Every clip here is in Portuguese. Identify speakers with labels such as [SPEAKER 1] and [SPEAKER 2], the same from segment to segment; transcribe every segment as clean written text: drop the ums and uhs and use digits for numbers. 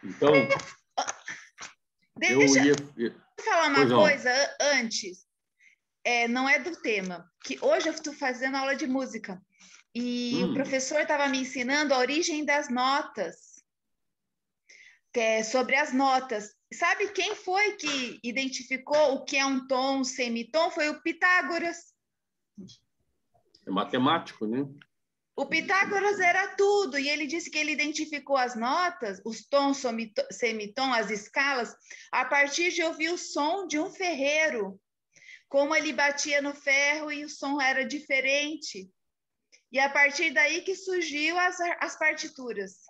[SPEAKER 1] Então,
[SPEAKER 2] Deixa eu falar uma
[SPEAKER 1] Pois não.
[SPEAKER 2] coisa antes. Não é do tema, que hoje eu estou fazendo aula de música e o professor estava me ensinando a origem das notas, sobre as notas. Sabe quem foi que identificou o que é um tom, um semitom? Foi o Pitágoras.
[SPEAKER 1] É matemático, né?
[SPEAKER 2] O Pitágoras era tudo, e ele disse que ele identificou as notas, os tons, semitom, as escalas, a partir de ouvir o som de um ferreiro, como ele batia no ferro e o som era diferente. E a partir daí que surgiu as partituras.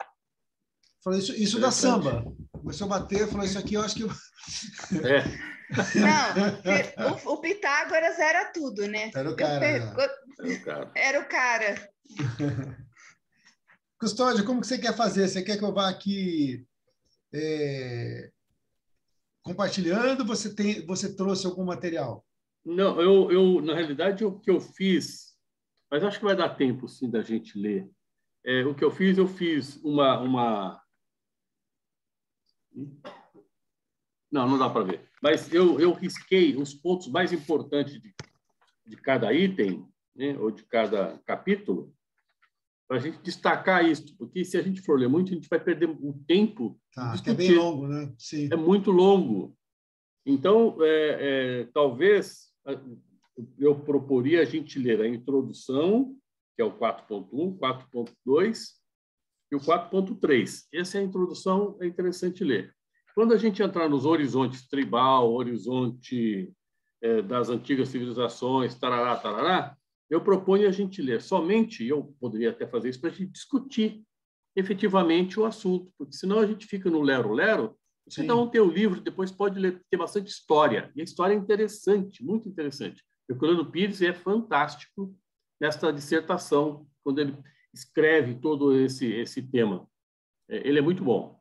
[SPEAKER 3] Falou isso da samba. Começou a bater, falou isso aqui, eu acho que...
[SPEAKER 2] Não, o Pitágoras era tudo, né?
[SPEAKER 3] Era o cara.
[SPEAKER 2] Era o cara.
[SPEAKER 3] Custódio, como que você quer fazer? Você quer que eu vá aqui compartilhando? Você trouxe algum material?
[SPEAKER 1] Não, eu na realidade, o que eu fiz, mas acho que vai dar tempo, sim, da gente ler. O que eu fiz uma... Não dá para ver. Mas eu risquei os pontos mais importantes de cada item, né, ou de cada capítulo, para a gente destacar isso, porque se a gente for ler muito, a gente vai perder o tempo de discutir.
[SPEAKER 3] É bem longo, né? Sim.
[SPEAKER 1] É muito longo. Então, talvez eu proporia a gente ler a introdução, que é o 4.1, 4.2 e o 4.3. Essa é a introdução, é interessante ler. Quando a gente entrar nos horizontes tribal, horizonte das antigas civilizações, tarará, tarará, eu proponho a gente ler somente, eu poderia até fazer isso para a gente discutir efetivamente o assunto, porque senão a gente fica no lero-lero. Cada um tem o livro, depois pode ler, ter bastante história. E a história é interessante, muito interessante. O Herculano Pires é fantástico nesta dissertação, quando ele escreve todo esse tema. Ele é muito bom.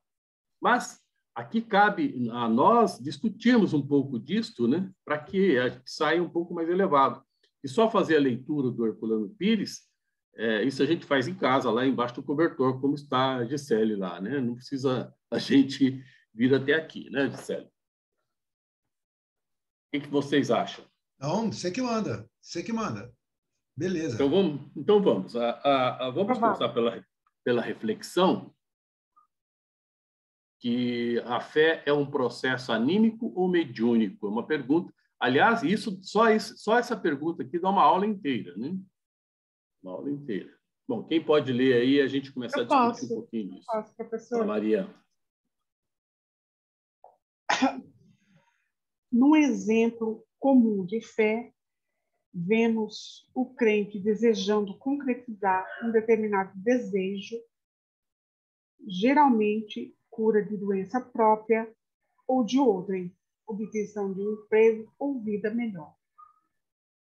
[SPEAKER 1] Mas aqui cabe a nós discutirmos um pouco disto, né, para que a gente saia um pouco mais elevado. E só fazer a leitura do Herculano Pires, isso a gente faz em casa, lá embaixo do cobertor, como está a Gisele lá, né? Não precisa a gente vir até aqui, né, Gisele? O que vocês acham?
[SPEAKER 3] Não, você que manda. Você que manda. Beleza.
[SPEAKER 1] Então vamos. Vamos começar pela reflexão que a fé é um processo anímico ou mediúnico? É uma pergunta. Aliás, só essa pergunta aqui dá uma aula inteira, né? Uma aula inteira. Bom, quem pode ler aí, a gente começa a discutir um pouquinho disso.
[SPEAKER 4] Posso, professor?
[SPEAKER 1] Maria.
[SPEAKER 4] Num exemplo comum de fé, vemos o crente desejando concretizar um determinado desejo, geralmente cura de doença própria ou de outrem, obtenção de um emprego ou vida melhor.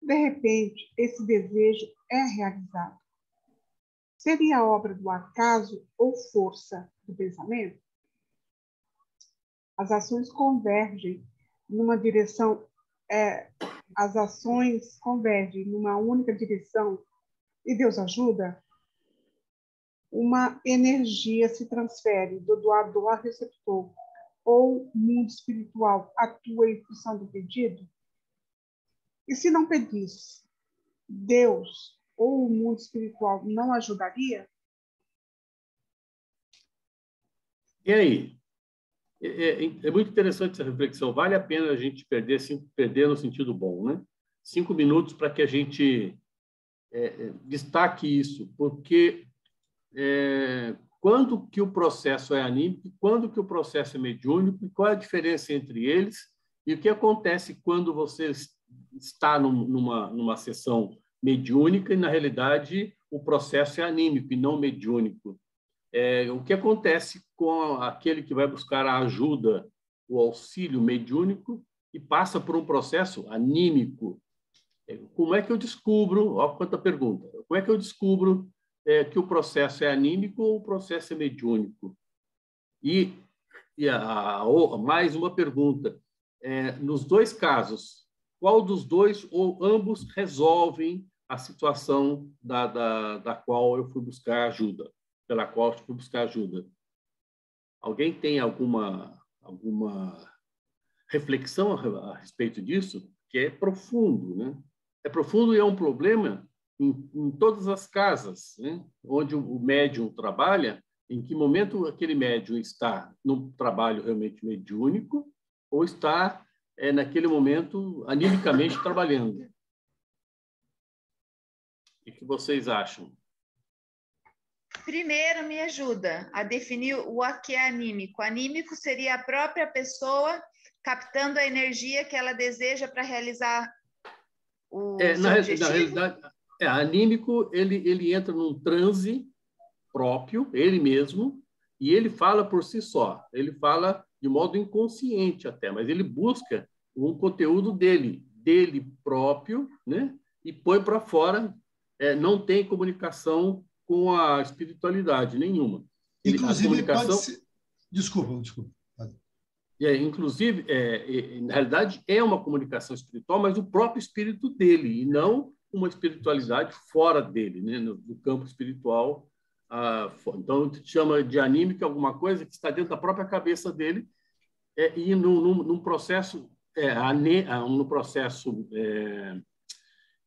[SPEAKER 4] De repente, esse desejo é realizado. Seria obra do acaso ou força do pensamento? As ações convergem numa direção, as ações convergem numa única direção e Deus ajuda? Uma energia se transfere do doador ao receptor ou o mundo espiritual atua em função do pedido? E se não pedisse, Deus ou o mundo espiritual não ajudaria?
[SPEAKER 1] E aí? É muito interessante essa reflexão. Vale a pena a gente perder no sentido bom, né? 5 minutos para que a gente destaque isso, porque quando que o processo é anímico, quando que o processo é mediúnico, e qual é a diferença entre eles, e o que acontece quando você está numa sessão mediúnica e, na realidade, o processo é anímico e não mediúnico. O que acontece com aquele que vai buscar a ajuda, o auxílio mediúnico, e passa por um processo anímico? Como é que eu descubro? Olha quanta pergunta. Como é que eu descubro que o processo é anímico ou o processo é mediúnico? E mais uma pergunta. Nos dois casos, qual dos dois ou ambos resolvem a situação da qual eu fui buscar ajuda? Pela qual eu fui buscar ajuda? Alguém tem alguma reflexão a respeito disso? Que é profundo, né? É profundo e é um problema em todas as casas, né? Onde o médium trabalha, em que momento aquele médium está num trabalho realmente mediúnico ou está, naquele momento, animicamente trabalhando. O que vocês acham?
[SPEAKER 2] Primeiro, me ajuda a definir o que é anímico. Anímico seria a própria pessoa captando a energia que ela deseja para realizar o seu objetivo?
[SPEAKER 1] Na realidade, anímico, ele entra num transe próprio, ele mesmo, e ele fala por si só. Ele fala de modo inconsciente até, mas ele busca um conteúdo dele próprio, né? E põe para fora, não tem comunicação com a espiritualidade nenhuma.
[SPEAKER 3] Inclusive,
[SPEAKER 1] a comunicação...
[SPEAKER 3] pode ser... Desculpa.
[SPEAKER 1] Inclusive, na realidade, é uma comunicação espiritual, mas o próprio espírito dele, e não uma espiritualidade fora dele, né? No campo espiritual. Então, a gente chama de anímica alguma coisa que está dentro da própria cabeça dele, e num processo,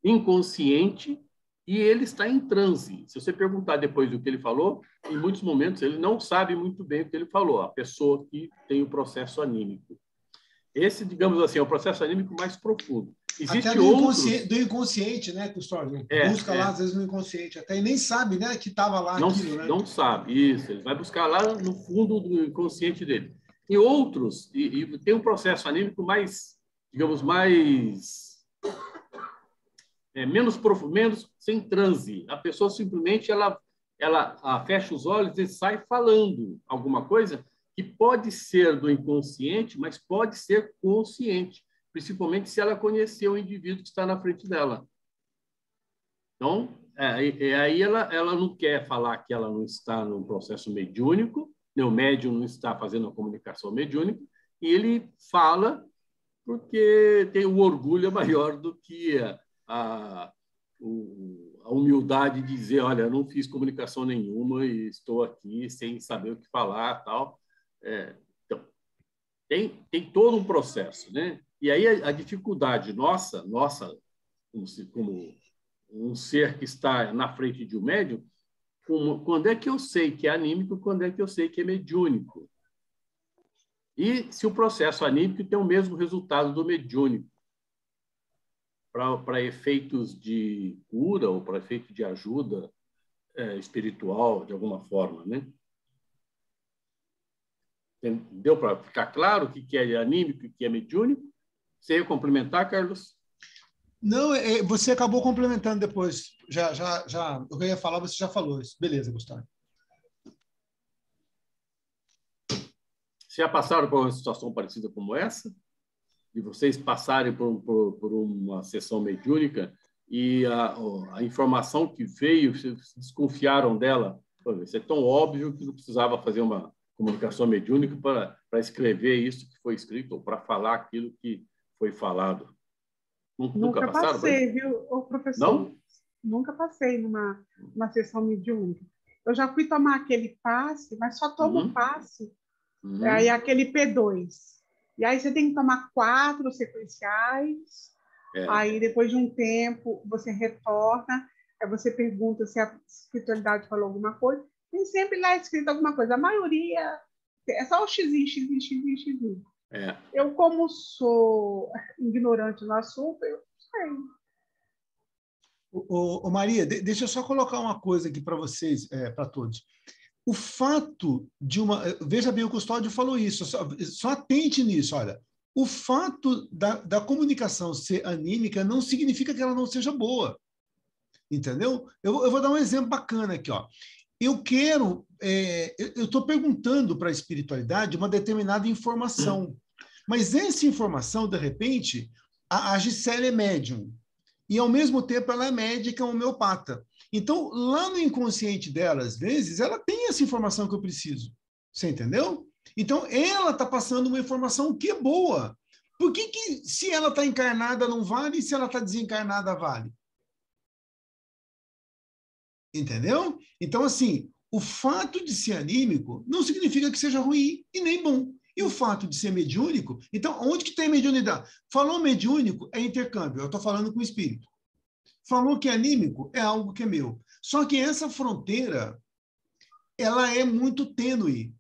[SPEAKER 1] inconsciente, e ele está em transe. Se você perguntar depois do que ele falou, em muitos momentos ele não sabe muito bem o que ele falou, a pessoa que tem o processo anímico. Esse, digamos assim, é o processo anímico mais profundo. Existe
[SPEAKER 3] até do inconsciente, né, Custódio? Busca lá, às vezes, no inconsciente, até, e nem sabe, né, que estava lá aquilo, né?
[SPEAKER 1] Não sabe, isso. Ele vai buscar lá no fundo do inconsciente dele. E outros, e tem um processo anímico mais, digamos, menos profundo, menos sem transe. A pessoa simplesmente ela fecha os olhos e sai falando alguma coisa que pode ser do inconsciente, mas pode ser consciente, principalmente se ela conhecer o indivíduo que está na frente dela. Então, aí ela não quer falar que ela não está num processo mediúnico, né? O médium não está fazendo a comunicação mediúnica, e ele fala porque tem o orgulho maior do que a humildade de dizer, olha, eu não fiz comunicação nenhuma e estou aqui sem saber o que falar, tal. Então, tem todo um processo, né? E aí a dificuldade nossa como um ser que está na frente de um médium, quando é que eu sei que é anímico, quando é que eu sei que é mediúnico? E se o processo anímico tem o mesmo resultado do mediúnico, para efeitos de cura ou para efeito de ajuda espiritual, de alguma forma, né? Deu para ficar claro o que é anímico e o que é mediúnico? Você ia complementar, Carlos?
[SPEAKER 3] Não, você acabou complementando depois. Já, o que eu ia falar, você já falou isso. Beleza, Gustavo.
[SPEAKER 1] Já passaram por uma situação parecida como essa? De vocês passarem por uma sessão mediúnica e a informação que veio, vocês desconfiaram dela? Pô, isso é tão óbvio que não precisava fazer uma comunicação mediúnica para escrever isso que foi escrito ou para falar aquilo que foi falado.
[SPEAKER 4] Nunca
[SPEAKER 1] passaram?
[SPEAKER 4] Passei, viu, professor?
[SPEAKER 1] Não?
[SPEAKER 4] Nunca passei numa sessão mediúnica. Eu já fui tomar aquele passe, mas só tomo passe, aí aquele P2. E aí você tem que tomar 4 sequenciais, aí depois de um tempo você retorna, aí você pergunta se a espiritualidade falou alguma coisa, tem sempre lá escrito alguma coisa, a maioria é só o xizinho. Eu, como sou ignorante no assunto, eu sei.
[SPEAKER 3] Maria, deixa eu só colocar uma coisa aqui para vocês, para todos. O fato de uma... Veja bem, o Custódio falou isso, só atente nisso, olha. O fato da comunicação ser anímica não significa que ela não seja boa. Entendeu? Eu vou dar um exemplo bacana aqui, ó. Eu estou perguntando para a espiritualidade uma determinada informação, mas essa informação, de repente, a Gisele é médium, e ao mesmo tempo ela é médica homeopata. Então, lá no inconsciente dela, às vezes, ela tem essa informação que eu preciso. Você entendeu? Então, ela está passando uma informação que é boa. Por que se ela está encarnada, não vale, e se ela está desencarnada, vale? Entendeu? Então, assim, o fato de ser anímico não significa que seja ruim e nem bom. E o fato de ser mediúnico, então, onde que tem mediunidade? Falou mediúnico, é intercâmbio, eu estou falando com o espírito. Falou que é anímico, é algo que é meu. Só que essa fronteira, ela é muito tênue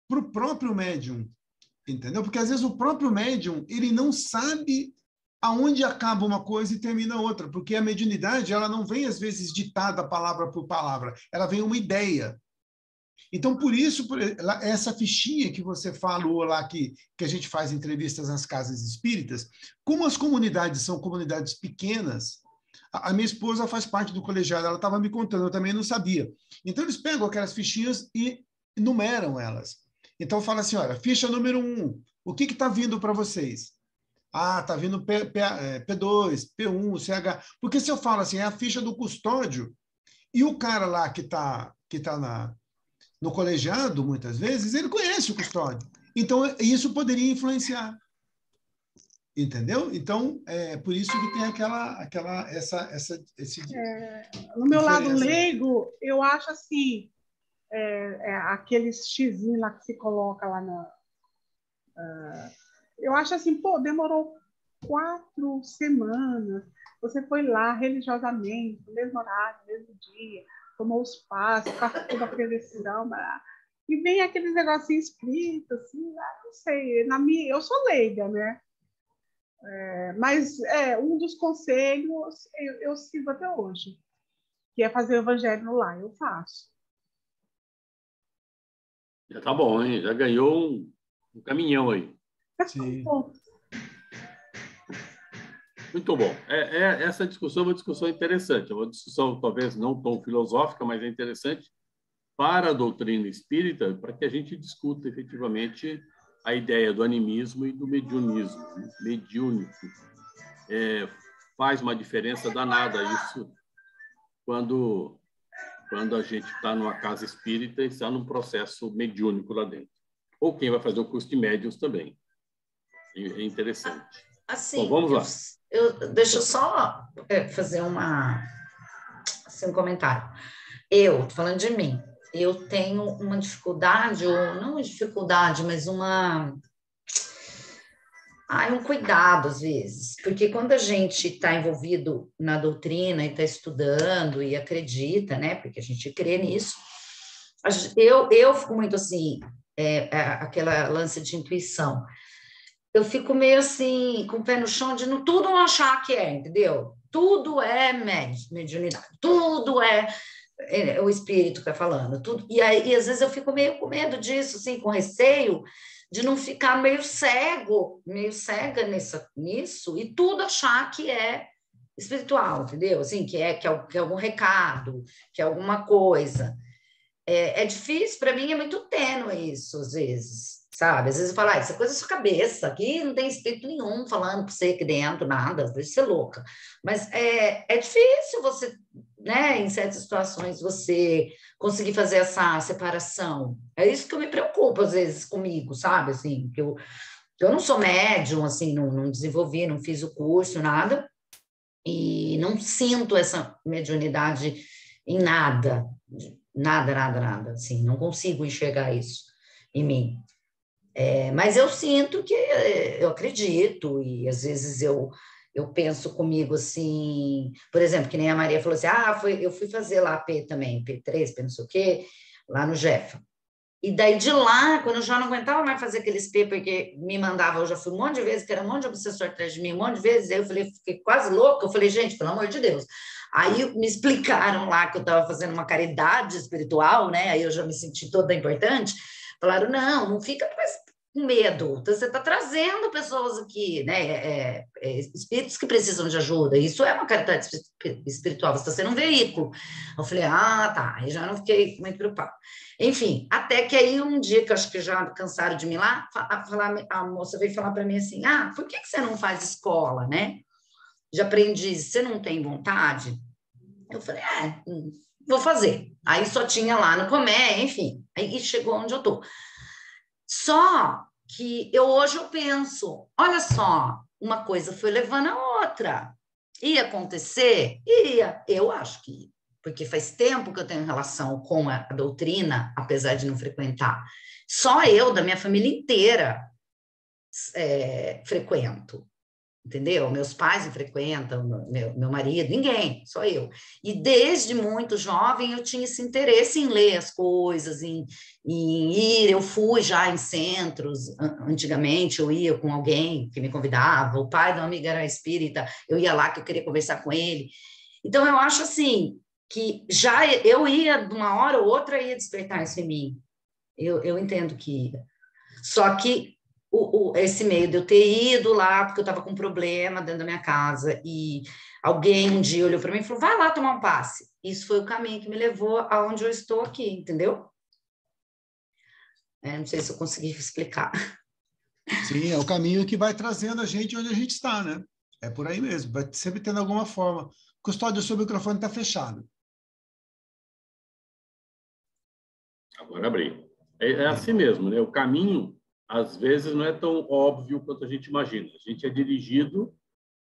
[SPEAKER 3] para o próprio médium, entendeu? Porque, às vezes, o próprio médium, ele não sabe aonde acaba uma coisa e termina outra, porque a mediunidade, ela não vem, às vezes, ditada palavra por palavra, ela vem uma ideia. Então, por isso, essa fichinha que você falou lá, que a gente faz entrevistas nas casas espíritas, como as comunidades são comunidades pequenas, a minha esposa faz parte do colegiado, ela estava me contando, eu também não sabia. Então, eles pegam aquelas fichinhas e numeram elas. Então, fala assim, olha, ficha número 1, o que está vindo para vocês? Ah, está vindo P2, P1, CH. Porque se eu falo assim, é a ficha do custódio, e o cara lá que tá no colegiado, muitas vezes, ele conhece o custódio. Então, isso poderia influenciar. Entendeu? Então, é por isso que tem esse
[SPEAKER 4] no meu lado leigo, eu acho assim, aqueles xizinho lá que se coloca lá na... eu acho assim, pô, demorou 4 semanas, você foi lá religiosamente, no mesmo horário, no mesmo dia, tomou os passos, passou toda a prevenção, e vem aqueles negocinhos escritos, assim, não sei, eu sou leiga, né? Mas um dos conselhos eu sigo até hoje, que é fazer o evangelho no lar, eu faço.
[SPEAKER 1] Já tá bom, hein? Já ganhou um caminhão aí.
[SPEAKER 3] Sim.
[SPEAKER 1] Muito bom. Essa discussão é uma discussão interessante, é uma discussão talvez não tão filosófica, mas é interessante para a doutrina espírita, para que a gente discuta efetivamente a ideia do animismo e do mediunismo. Mediúnico faz uma diferença danada isso quando a gente está numa casa espírita e está num processo mediúnico lá dentro. Ou quem vai fazer o curso de médiuns também. É interessante.
[SPEAKER 5] Assim,
[SPEAKER 1] bom, vamos lá.
[SPEAKER 5] Deixa eu só fazer um comentário. Eu, falando de mim, eu tenho uma dificuldade, ou não uma dificuldade, mas um cuidado, às vezes. Porque quando a gente está envolvido na doutrina e está estudando e acredita, né? Porque a gente crê nisso, eu fico muito assim, aquela lance de intuição. Eu fico meio assim, com o pé no chão, de tudo não achar que entendeu? Tudo é mediunidade, tudo é o espírito que está falando. Tudo. E aí, às vezes, eu fico meio com medo disso, assim, com receio de não ficar meio cega nisso, e tudo achar que é espiritual, entendeu? Assim, que é algum recado, que é alguma coisa. É difícil, para mim é muito tênue isso, às vezes. Sabe? Às vezes eu falo, isso é coisa da sua cabeça, aqui não tem espírito nenhum falando para você aqui dentro, nada, às vezes você é louca. Mas é difícil você, né, em certas situações, você conseguir fazer essa separação. É isso que eu me preocupo, às vezes, comigo, sabe? Assim, que eu não sou médium, assim, não desenvolvi, não fiz o curso, nada, e não sinto essa mediunidade em nada, nada, assim, não consigo enxergar isso em mim. Mas eu sinto que eu acredito, e às vezes eu penso comigo assim, por exemplo, que nem a Maria falou assim, eu fui fazer lá P também, P3, P não sei o quê, lá no Jefa. E daí de lá, quando eu já não aguentava mais fazer aqueles P, porque me mandava, eu já fui um monte de vezes, que era um monte de obsessor atrás de mim, um monte de vezes, aí eu fiquei quase louca, eu falei, gente, pelo amor de Deus. Aí me explicaram lá que eu estava fazendo uma caridade espiritual, né? Aí eu já me senti toda importante. Falaram, não fica com medo, você está trazendo pessoas aqui, né, espíritos que precisam de ajuda, isso é uma caridade espiritual, você está sendo um veículo. Eu falei, tá, aí já não fiquei muito preocupada. Enfim, até que aí um dia, que eu acho que já cansaram de mim lá, a moça veio falar para mim assim, por que você não faz escola, né, de aprendiz, você não tem vontade? Eu falei, vou fazer. Aí só tinha lá no Comé, enfim, aí chegou onde eu estou. Só que hoje eu penso, olha só, uma coisa foi levando a outra. Ia acontecer? Ia, eu acho que ia. porque faz tempo que eu tenho relação com a doutrina, apesar de não frequentar. Só eu, da minha família inteira, frequento. Entendeu? Meus pais não frequentam, meu marido, ninguém, só eu. E desde muito jovem eu tinha esse interesse em ler as coisas, em ir. Eu fui já em centros, antigamente eu ia com alguém que me convidava, o pai de uma amiga era espírita, eu ia lá que eu queria conversar com ele. Então eu acho assim, que já eu ia, de uma hora ou outra, ia despertar isso em mim. Eu entendo que ia. Só que esse meio de eu ter ido lá, porque eu estava com um problema dentro da minha casa, e alguém um dia olhou para mim e falou, vai lá tomar um passe. Isso foi o caminho que me levou aonde eu estou aqui, entendeu? Não sei se eu consegui explicar.
[SPEAKER 3] Sim, é o caminho que vai trazendo a gente onde a gente está, né? É por aí mesmo, vai sempre tendo alguma forma. Custódio, o seu microfone está fechado.
[SPEAKER 1] Agora abri. É assim mesmo, né? O caminho, às vezes, não é tão óbvio quanto a gente imagina. A gente é dirigido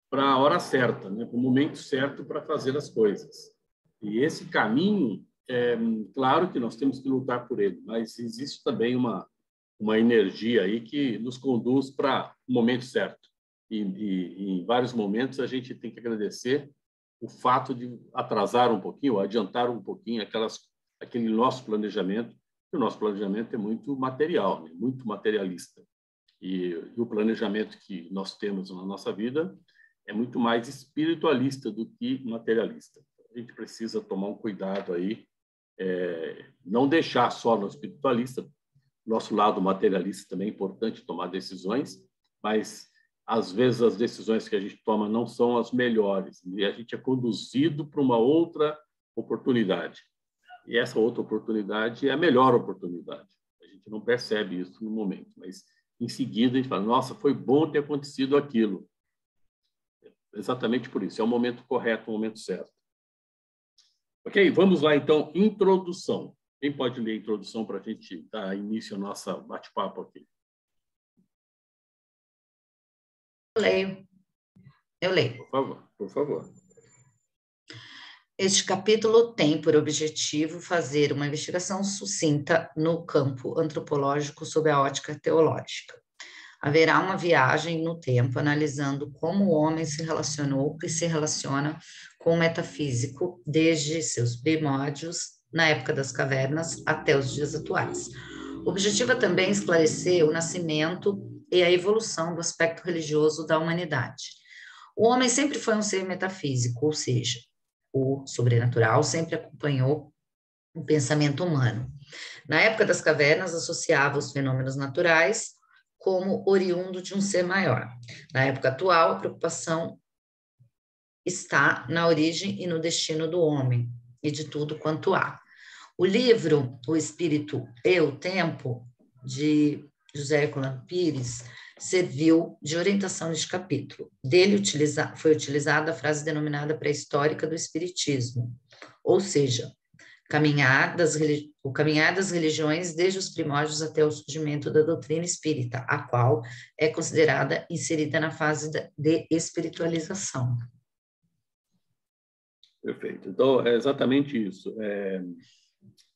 [SPEAKER 1] para a hora certa, né? Para o momento certo para fazer as coisas. E esse caminho, claro que nós temos que lutar por ele, mas existe também uma energia aí que nos conduz para o momento certo. E em vários momentos a gente tem que agradecer o fato de atrasar um pouquinho, adiantar um pouquinho aquele nosso planejamento. O nosso planejamento é muito material, né? Muito materialista. E o planejamento que nós temos na nossa vida é muito mais espiritualista do que materialista. A gente precisa tomar um cuidado aí, não deixar só no espiritualista. Nosso lado materialista também é importante tomar decisões, mas às vezes as decisões que a gente toma não são as melhores e a gente é conduzido para uma outra oportunidade. E essa outra oportunidade é a melhor oportunidade. A gente não percebe isso no momento, mas em seguida a gente fala, nossa, foi bom ter acontecido aquilo. Exatamente por isso, é o momento correto, o momento certo. Ok, vamos lá então, introdução. Quem pode ler a introdução para a gente dar início ao nosso bate-papo aqui?
[SPEAKER 5] Eu leio.
[SPEAKER 1] Por favor.
[SPEAKER 5] Este capítulo tem por objetivo fazer uma investigação sucinta no campo antropológico sob a ótica teológica. Haverá uma viagem no tempo analisando como o homem se relacionou e se relaciona com o metafísico desde seus primórdios, na época das cavernas, até os dias atuais. O objetivo é também esclarecer o nascimento e a evolução do aspecto religioso da humanidade. O homem sempre foi um ser metafísico, ou seja, o sobrenatural sempre acompanhou o pensamento humano. Na época das cavernas, associava os fenômenos naturais como oriundo de um ser maior. Na época atual, a preocupação está na origem e no destino do homem e de tudo quanto há. O livro O Espírito e o Tempo, de José Herculano Pires, serviu de orientação neste capítulo. Dele foi utilizada a frase denominada pré-histórica do Espiritismo, ou seja, o caminhar das religiões desde os primórdios até o surgimento da doutrina espírita, a qual é considerada inserida na fase de espiritualização.
[SPEAKER 1] Perfeito. Então, é exatamente isso.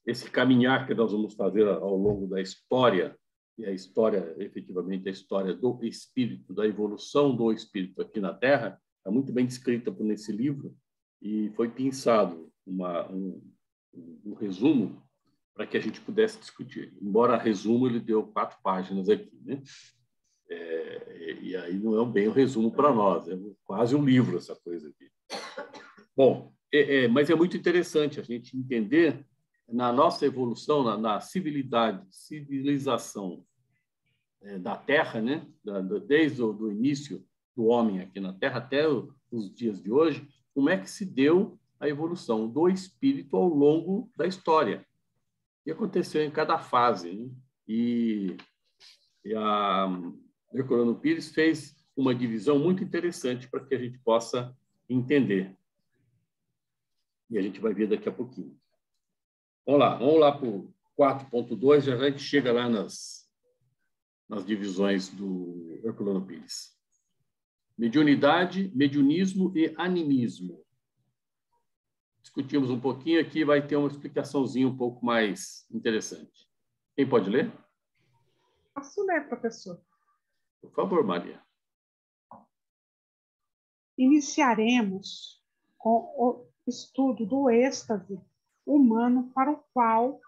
[SPEAKER 1] Esse caminhar que nós vamos fazer ao longo da história, e a história, efetivamente, a história do espírito, da evolução do espírito aqui na Terra, é muito bem descrita nesse livro e foi pensado um resumo para que a gente pudesse discutir. Embora resumo, ele deu 4 páginas aqui, né? E aí não é bem um resumo para nós, é quase um livro essa coisa aqui. Bom, mas é muito interessante a gente entender na nossa evolução, na civilização da Terra, né? Desde o início do homem aqui na Terra até os dias de hoje, como é que se deu a evolução do espírito ao longo da história. E aconteceu em cada fase, né? E a Herculano Pires fez uma divisão muito interessante para que a gente possa entender. E a gente vai ver daqui a pouquinho. Vamos lá para o 4.2, já a gente chega lá nas divisões do Herculano Pires. Mediunidade, mediunismo e animismo. discutimos um pouquinho aqui, vai ter uma explicaçãozinha um pouco mais interessante. Quem pode ler?
[SPEAKER 4] Posso ler, professor?
[SPEAKER 1] Por favor, Maria.
[SPEAKER 4] Iniciaremos com o estudo do êxtase humano, para o qual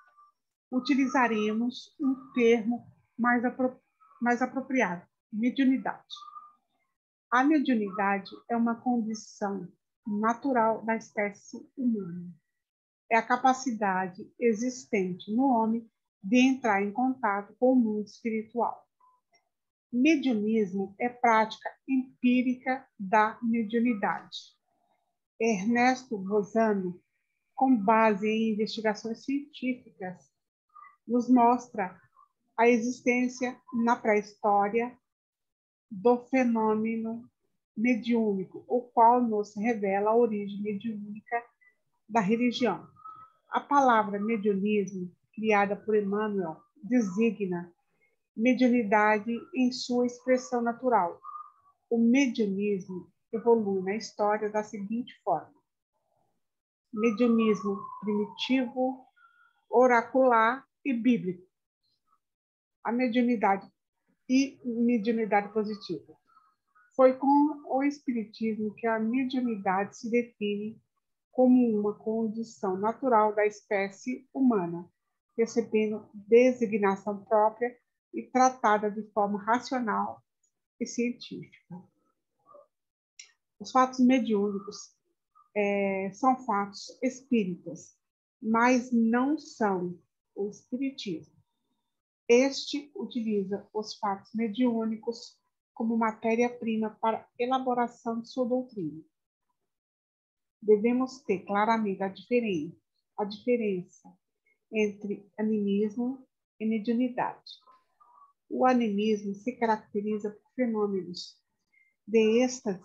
[SPEAKER 4] utilizaremos um termo mais apropriado: mediunidade. A mediunidade é uma condição natural da espécie humana. É a capacidade existente no homem de entrar em contato com o mundo espiritual. Mediunismo é prática empírica da mediunidade. Ernesto Rosano, com base em investigações científicas, nos mostra a existência na pré-história do fenômeno mediúnico, o qual nos revela a origem mediúnica da religião. A palavra mediunismo, criada por Emmanuel, designa mediunidade em sua expressão natural. O mediunismo evolui na história da seguinte forma: mediunismo primitivo, oracular e bíblico. A mediunidade e mediunidade positiva. Foi com o Espiritismo que a mediunidade se define como uma condição natural da espécie humana, recebendo designação própria e tratada de forma racional e científica. Os fatos mediúnicos são fatos espíritas, mas não são o espiritismo. Este utiliza os fatos mediúnicos como matéria-prima para elaboração de sua doutrina. Devemos ter claramente a diferença entre animismo e mediunidade. O animismo se caracteriza por fenômenos de êxtase,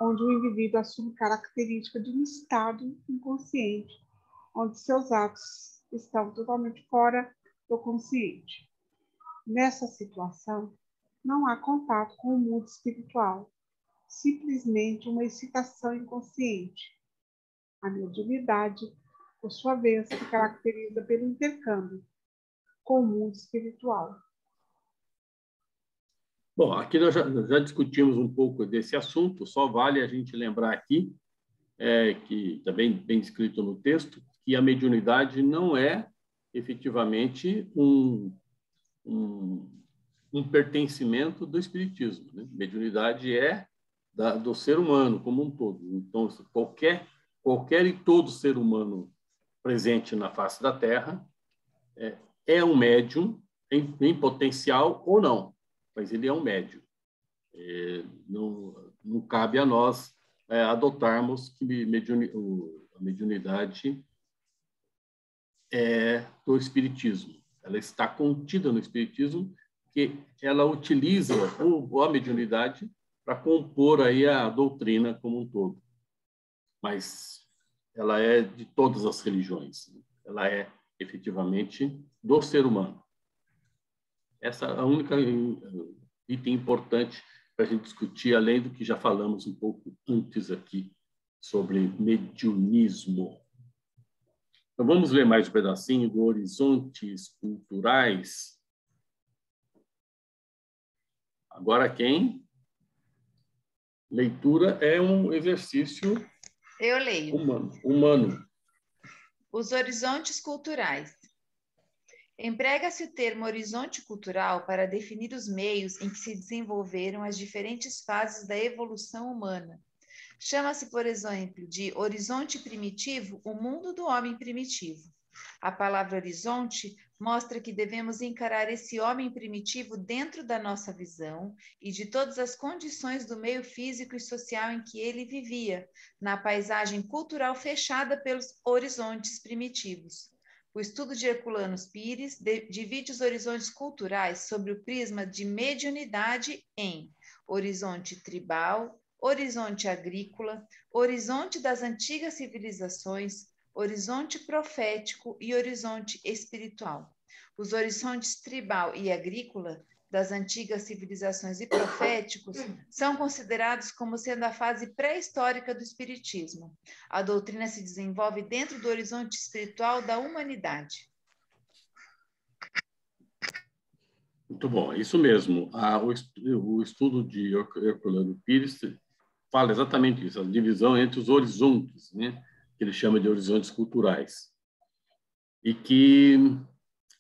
[SPEAKER 4] onde o indivíduo assume característica de um estado inconsciente, onde seus atos estão totalmente fora do consciente. Nessa situação, não há contato com o mundo espiritual, simplesmente uma excitação inconsciente. A mediunidade, por sua vez, se caracteriza pelo intercâmbio com o mundo espiritual.
[SPEAKER 1] Bom, aqui nós já discutimos um pouco desse assunto, só vale a gente lembrar aqui, que também bem descrito no texto, que a mediunidade não é efetivamente um pertencimento do espiritismo, né? Mediunidade é do ser humano como um todo. Então, qualquer e todo ser humano presente na face da Terra é um médium em potencial ou não, mas ele é um médium. Não cabe a nós adotarmos que a mediunidade é do espiritismo. Ela está contida no espiritismo, que ela utiliza a mediunidade para compor aí a doutrina como um todo. Mas ela é de todas as religiões. Ela é efetivamente do ser humano. Essa é a única item importante para a gente discutir, além do que já falamos um pouco antes aqui sobre mediunismo. Então, vamos ler mais um pedacinho do Horizontes Culturais. Agora, quem? Leitura é um exercício
[SPEAKER 2] Eu leio.
[SPEAKER 1] humano.
[SPEAKER 2] Os horizontes culturais. Emprega-se o termo horizonte cultural para definir os meios em que se desenvolveram as diferentes fases da evolução humana. Chama-se, por exemplo, de horizonte primitivo o mundo do homem primitivo. A palavra horizonte mostra que devemos encarar esse homem primitivo dentro da nossa visão e de todas as condições do meio físico e social em que ele vivia, na paisagem cultural fechada pelos horizontes primitivos. O estudo de Herculano Pires divide os horizontes culturais sobre o prisma de mediunidade em horizonte tribal, horizonte agrícola, horizonte das antigas civilizações, horizonte profético e horizonte espiritual. Os horizontes tribal e agrícola das antigas civilizações e proféticos são considerados como sendo a fase pré-histórica do espiritismo. A doutrina se desenvolve dentro do horizonte espiritual da humanidade.
[SPEAKER 1] Muito bom, é isso mesmo. O estudo de Herculano Pires fala exatamente isso, a divisão entre os horizontes, né, que ele chama de horizontes culturais. E que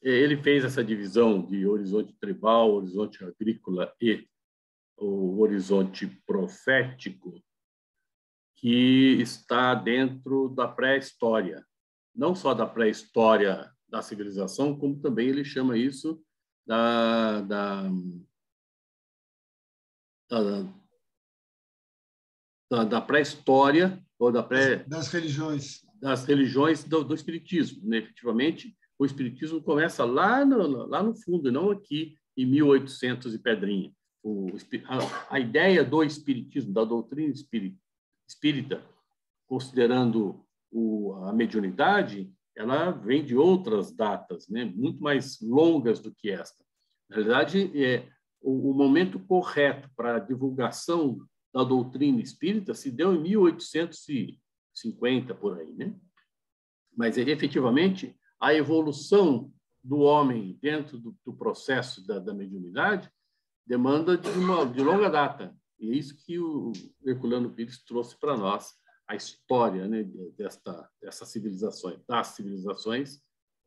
[SPEAKER 1] ele fez essa divisão de horizonte tribal, horizonte agrícola e o horizonte profético, que está dentro da pré-história. Não só da pré-história da civilização, como também ele chama isso da pré-história ou
[SPEAKER 3] das religiões
[SPEAKER 1] do espiritismo, né? Efetivamente, o espiritismo começa lá no fundo, não aqui em 1800 e pedrinha. A ideia do espiritismo, da doutrina espírita, considerando a mediunidade, ela vem de outras datas, né? Muito mais longas do que esta. Na realidade, o momento correto para a divulgação da doutrina espírita se deu em 1850, por aí, né? Mas, efetivamente, a evolução do homem dentro do processo da mediunidade demanda de longa data. E é isso que o Herculano Pires trouxe para nós, a história, né, dessas civilizações, das civilizações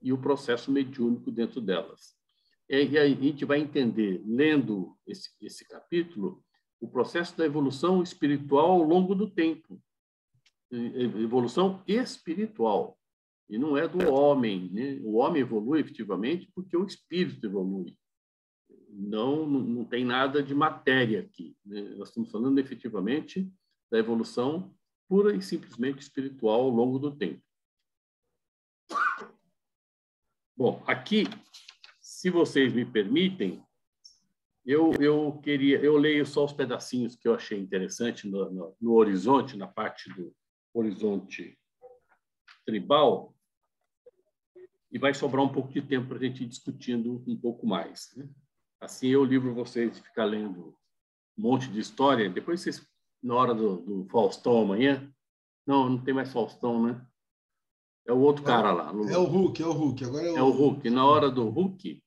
[SPEAKER 1] e o processo mediúnico dentro delas. E aí a gente vai entender, lendo esse capítulo, o processo da evolução espiritual ao longo do tempo. Evolução espiritual. E não é do homem, né? O homem evolui efetivamente porque o espírito evolui. Não tem nada de matéria aqui, né? Nós estamos falando efetivamente da evolução pura e simplesmente espiritual ao longo do tempo. Bom, aqui, se vocês me permitem, eu leio só os pedacinhos que eu achei interessante no horizonte, na parte do horizonte tribal, e vai sobrar um pouco de tempo para a gente ir discutindo um pouco mais, né? Assim, eu livro vocês de ficar lendo um monte de história. Depois vocês, na hora do Faustão amanhã... Não tem mais Faustão, né? É o outro cara lá.
[SPEAKER 3] É o Hulk. Agora
[SPEAKER 1] é o Hulk. Na hora do Hulk,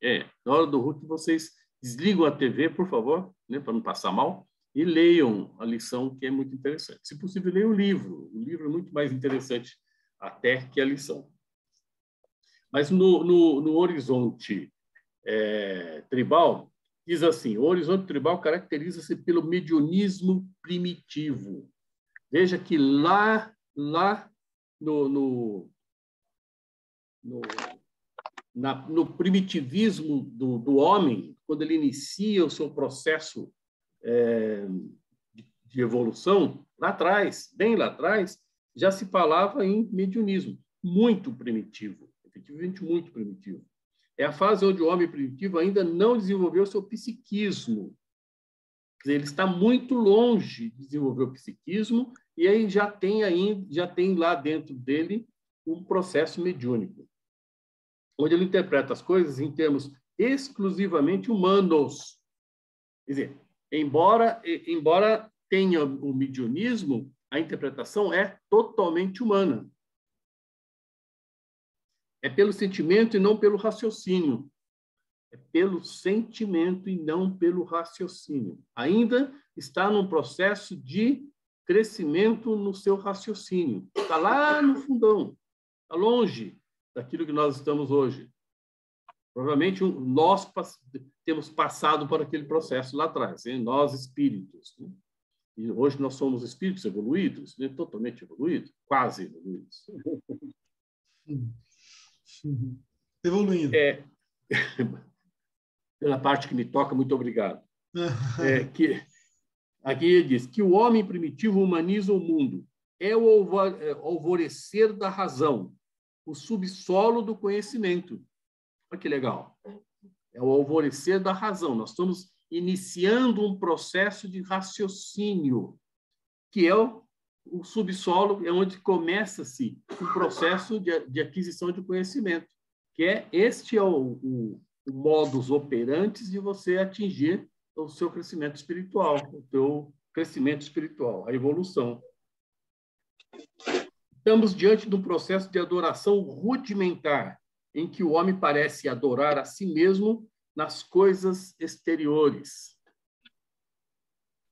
[SPEAKER 1] vocês desligam a TV, por favor, né, para não passar mal, e leiam a lição, que é muito interessante. Se possível, leiam o livro. O livro é muito mais interessante até que a lição. Mas no horizonte tribal, diz assim, o horizonte tribal caracteriza-se pelo mediunismo primitivo. Veja que lá no primitivismo do homem, quando ele inicia o seu processo de evolução, lá atrás, bem lá atrás, já se falava em mediunismo, muito primitivo, efetivamente muito primitivo. É a fase onde o homem primitivo ainda não desenvolveu seu psiquismo. Quer dizer, ele está muito longe de desenvolver o psiquismo e aí já tem lá dentro dele um processo mediúnico, onde ele interpreta as coisas em termos exclusivamente humanos. Quer dizer, embora tenha o mediunismo, a interpretação é totalmente humana. É pelo sentimento e não pelo raciocínio. É pelo sentimento e não pelo raciocínio. Ainda está num processo de crescimento no seu raciocínio. Está lá no fundão, está longe daquilo que nós estamos hoje. Provavelmente nós temos passado por aquele processo lá atrás, hein? Nós espíritos. Né? E hoje nós somos espíritos evoluídos, né? Totalmente evoluídos, quase evoluídos.
[SPEAKER 3] Evoluindo.
[SPEAKER 1] Pela parte que me toca, muito obrigado. Aqui ele diz que o homem primitivo humaniza o mundo. É o alvorecer da razão, o subsolo do conhecimento. Olha que legal. É o alvorecer da razão. Nós estamos iniciando um processo de raciocínio, que é o subsolo, é onde começa-se o processo de aquisição de conhecimento, este é o modus operandi de você atingir o seu crescimento espiritual, o teu crescimento espiritual, a evolução. Estamos diante de um processo de adoração rudimentar, em que o homem parece adorar a si mesmo nas coisas exteriores.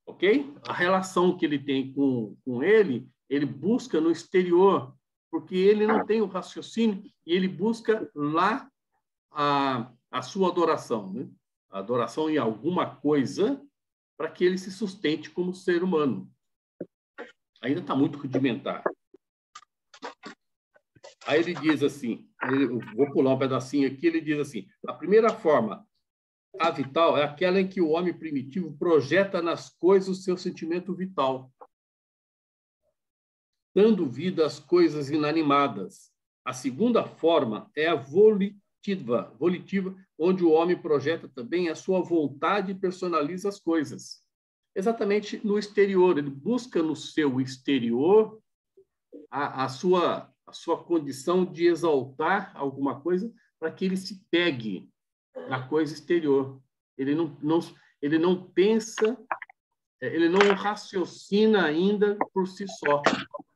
[SPEAKER 1] Ok? A relação que ele tem com ele busca no exterior, porque ele não tem o raciocínio e ele busca lá a sua adoração, né? A adoração em alguma coisa para que ele se sustente como ser humano. Ainda está muito rudimentar. Aí ele diz assim, eu vou pular um pedacinho aqui, ele diz assim, a primeira forma, a vital, é aquela em que o homem primitivo projeta nas coisas o seu sentimento vital, dando vida às coisas inanimadas. A segunda forma é a volitiva, onde o homem projeta também a sua vontade e personaliza as coisas. Exatamente no exterior, ele busca no seu exterior a sua condição de exaltar alguma coisa para que ele se pegue na coisa exterior. Ele não pensa, ele não raciocina ainda por si só.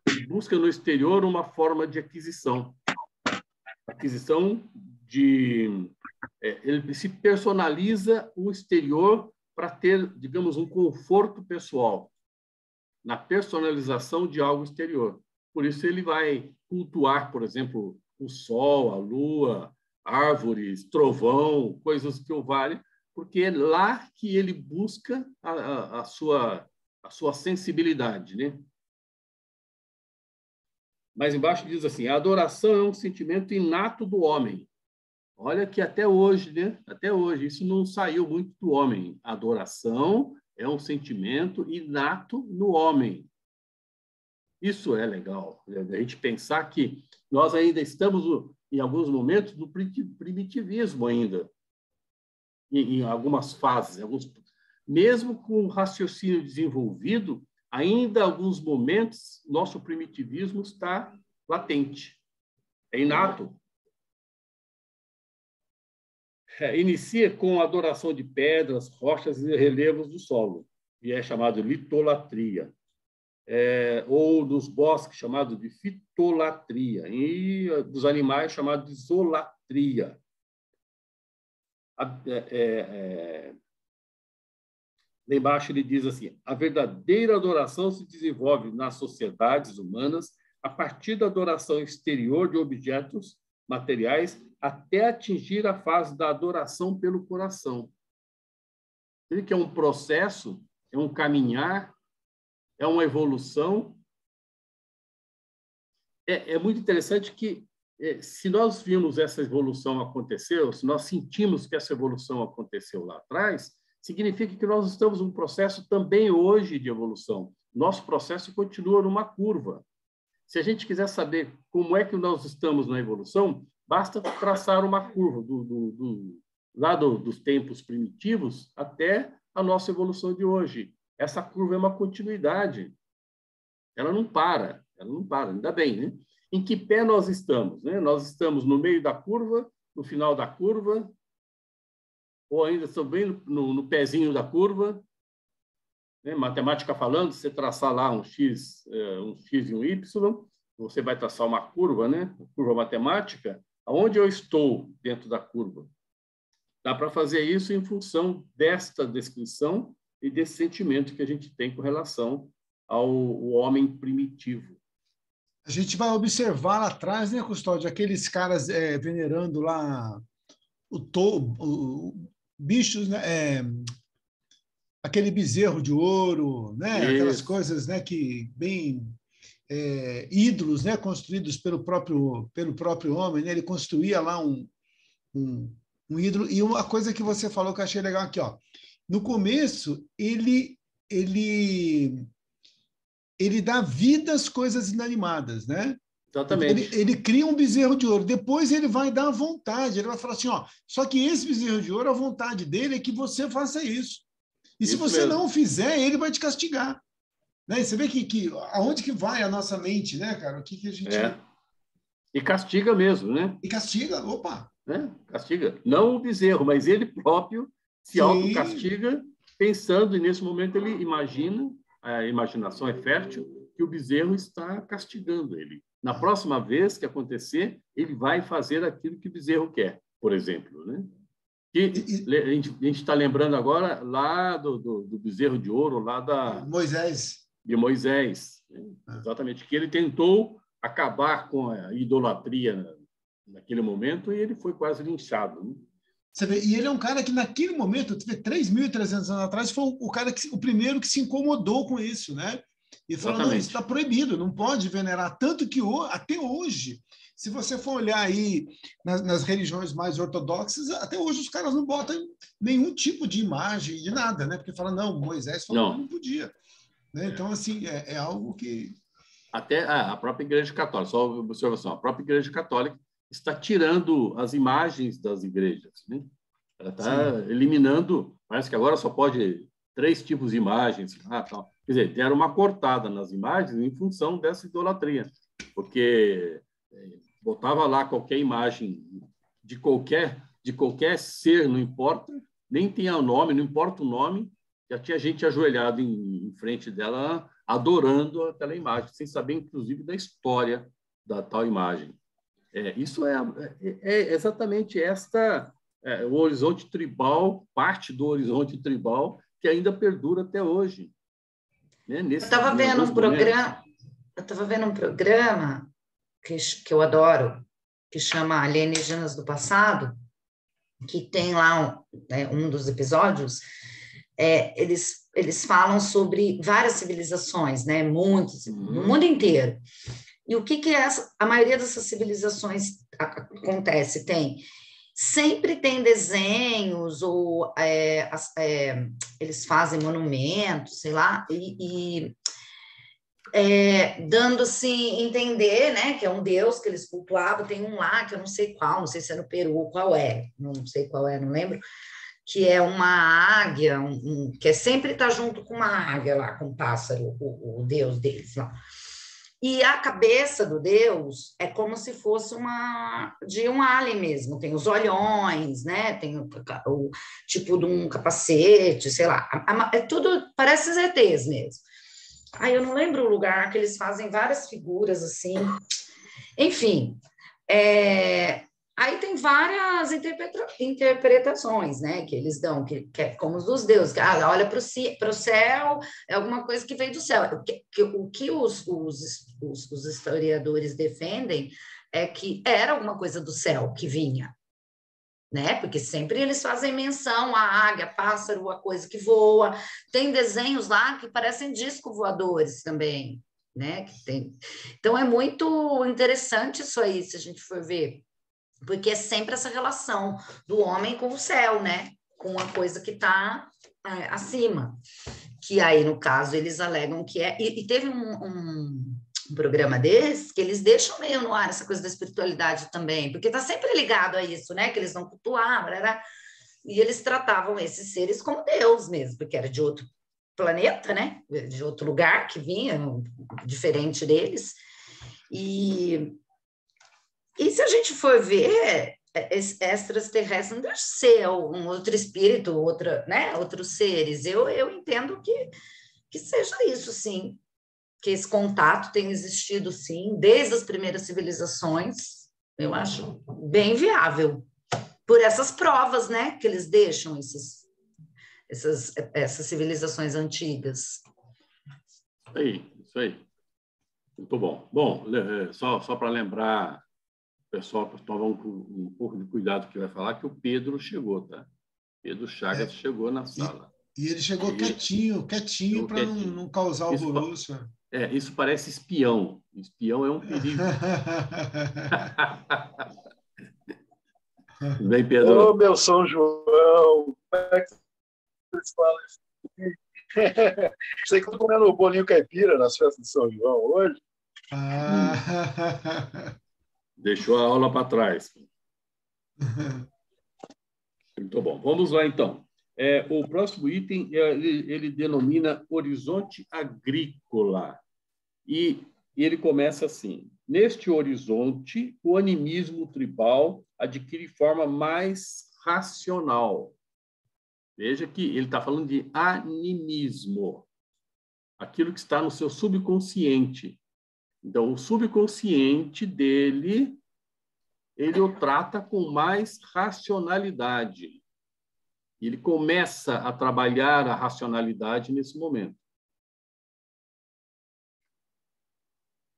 [SPEAKER 1] Ele busca no exterior uma forma de aquisição. Ele se personaliza o exterior para ter, digamos, um conforto pessoal na personalização de algo exterior. Por isso ele vai cultuar, por exemplo, o sol, a lua, árvores, trovão, coisas que o valem, porque é lá que ele busca a sua sensibilidade, né? Mais embaixo diz assim, a adoração é um sentimento inato do homem. Olha que até hoje, né? Até hoje, isso não saiu muito do homem. A adoração é um sentimento inato no homem. Isso é legal, a gente pensar que nós ainda estamos, em alguns momentos, no primitivismo ainda, em algumas fases. Mesmo com o raciocínio desenvolvido, ainda em alguns momentos, nosso primitivismo está latente, é inato. Inicia com a adoração de pedras, rochas e relevos do solo, e é chamado litolatria. Ou dos bosques, chamado de fitolatria, e dos animais, chamado de zolatria. Lá embaixo ele diz assim, a verdadeira adoração se desenvolve nas sociedades humanas a partir da adoração exterior de objetos materiais até atingir a fase da adoração pelo coração. Ele que é um processo, é um caminhar, é uma evolução. É muito interessante que, se nós vimos essa evolução acontecer, se nós sentimos que essa evolução aconteceu lá atrás, significa que nós estamos num processo também hoje de evolução. Nosso processo continua numa curva. Se a gente quiser saber como é que nós estamos na evolução, basta traçar uma curva dos tempos primitivos até a nossa evolução de hoje. Essa curva é uma continuidade. Ela não para, ainda bem, né? Em que pé nós estamos, né? Nós estamos no meio da curva, no final da curva, ou ainda estamos bem no pezinho da curva, né? Matemática falando, você traçar lá um X e um Y, você vai traçar uma curva, né? Curva matemática, aonde eu estou dentro da curva? Dá para fazer isso em função desta descrição e desse sentimento que a gente tem com relação ao homem primitivo.
[SPEAKER 3] A gente vai observar lá atrás, né, Custódio, aqueles caras venerando lá bichos, né, aquele bezerro de ouro, né, aquelas coisas, né, que bem ídolos, né, construídos pelo próprio homem, né, ele construía lá um ídolo. E uma coisa que você falou que eu achei legal aqui, ó, no começo ele dá vida às coisas inanimadas, né?
[SPEAKER 1] Exatamente.
[SPEAKER 3] Ele cria um bezerro de ouro, depois ele vai dar a vontade, ele vai falar assim, ó, só que esse bezerro de ouro, a vontade dele é que você faça isso. E se você não fizer, ele vai te castigar. Né? E você vê que aonde que vai a nossa mente, né, cara? O que a gente...
[SPEAKER 1] E castiga mesmo, né?
[SPEAKER 3] E castiga, opa!
[SPEAKER 1] né? Castiga. Não o bezerro, mas ele próprio se autocastiga pensando, e nesse momento ele imagina, a imaginação é fértil, que o bezerro está castigando ele. Na próxima vez que acontecer, ele vai fazer aquilo que o bezerro quer, por exemplo, né? E a gente está lembrando agora lá do bezerro de ouro, lá de Moisés, né? Exatamente, que ele tentou acabar com a idolatria naquele momento e ele foi quase linchado, né?
[SPEAKER 3] Você vê, e ele é um cara que, naquele momento, 3.300 anos atrás, foi o primeiro que se incomodou com isso, né? E falou, não, isso está proibido, não pode venerar. Tanto que até hoje, se você for olhar aí nas religiões mais ortodoxas, até hoje os caras não botam nenhum tipo de imagem, de nada, né? Porque falam, não, Moisés falou que não podia. Né? Então, assim, é algo que...
[SPEAKER 1] Até a própria Igreja Católica, só uma observação, a própria Igreja Católica está tirando as imagens das igrejas, né? Ela está eliminando, parece que agora só pode 3 tipos de imagens, tal. Quer dizer, deram uma cortada nas imagens em função dessa idolatria, porque botava lá qualquer imagem de qualquer ser, não importa, nem tinha o nome, não importa o nome, já tinha gente ajoelhado em frente dela, adorando aquela imagem, sem saber, inclusive, da história da tal imagem. Isso é exatamente o horizonte tribal, parte do horizonte tribal, que ainda perdura até hoje. Né?
[SPEAKER 5] Eu estava vendo um programa que eu adoro, que chama Alienígenas do Passado, que tem lá um dos episódios, eles falam sobre várias civilizações, né? Muitos, no mundo inteiro. E o que a maioria dessas civilizações acontece? Sempre tem desenhos, ou eles fazem monumentos, sei lá, dando assim, entender, né, que é um deus que eles cultuavam. Tem um lá, que eu não sei qual, não sei se é no Peru, qual é, não sei qual é, não lembro, que é uma águia, que sempre está junto com uma águia lá, com um pássaro, o deus deles lá. E a cabeça do deus é como se fosse de um alien mesmo. Tem os olhões, né? Tem o tipo de um capacete, sei lá. É tudo, parece ETs mesmo. Aí eu não lembro o lugar que eles fazem várias figuras assim. Enfim, aí tem várias interpretações, né, que eles dão, que é como os dos deuses, olha para o céu, é alguma coisa que veio do céu. O que os historiadores defendem é que era alguma coisa do céu que vinha, né, porque sempre eles fazem menção à águia, pássaro, a coisa que voa. Tem desenhos lá que parecem discos voadores também, né, Então é muito interessante isso aí, se a gente for ver, porque é sempre essa relação do homem com o céu, né? Com a coisa que está acima. Que aí, no caso, eles alegam que é... E teve um programa desse que eles deixam meio no ar essa coisa da espiritualidade também, porque está sempre ligado a isso, né? Que eles vão cultuar, e eles tratavam esses seres como Deus mesmo, porque era de outro planeta, né? De outro lugar que vinha, diferente deles. E se a gente for ver, extraterrestre não deve ser um outro espírito, né? Outros seres. Eu entendo que seja isso, sim. Que esse contato tenha existido, sim, desde as primeiras civilizações. Eu acho bem viável. Por essas provas, né? Que eles deixam essas civilizações antigas.
[SPEAKER 1] Isso aí. Muito bom. Bom, só para lembrar... pessoal, para tomar um pouco de cuidado que vai falar, que o Pedro chegou, tá? Pedro Chagas chegou na sala.
[SPEAKER 3] E ele chegou quietinho para não causar alvoroço.
[SPEAKER 1] Isso parece espião. Espião é um perigo. Tudo bem, Pedro?
[SPEAKER 6] Ô, meu São João, como é que vocês falam isso? Sei que eu estou comendo o bolinho caipira nas festas de São João hoje.
[SPEAKER 1] Deixou a aula para trás. Muito bom. Vamos lá, então. O próximo item, ele denomina horizonte agrícola. E E ele começa assim: neste horizonte, o animismo tribal adquire forma mais racional. Veja que ele está falando de animismo, aquilo que está no seu subconsciente. Então, o subconsciente dele, ele o trata com mais racionalidade. Ele começa a trabalhar a racionalidade nesse momento.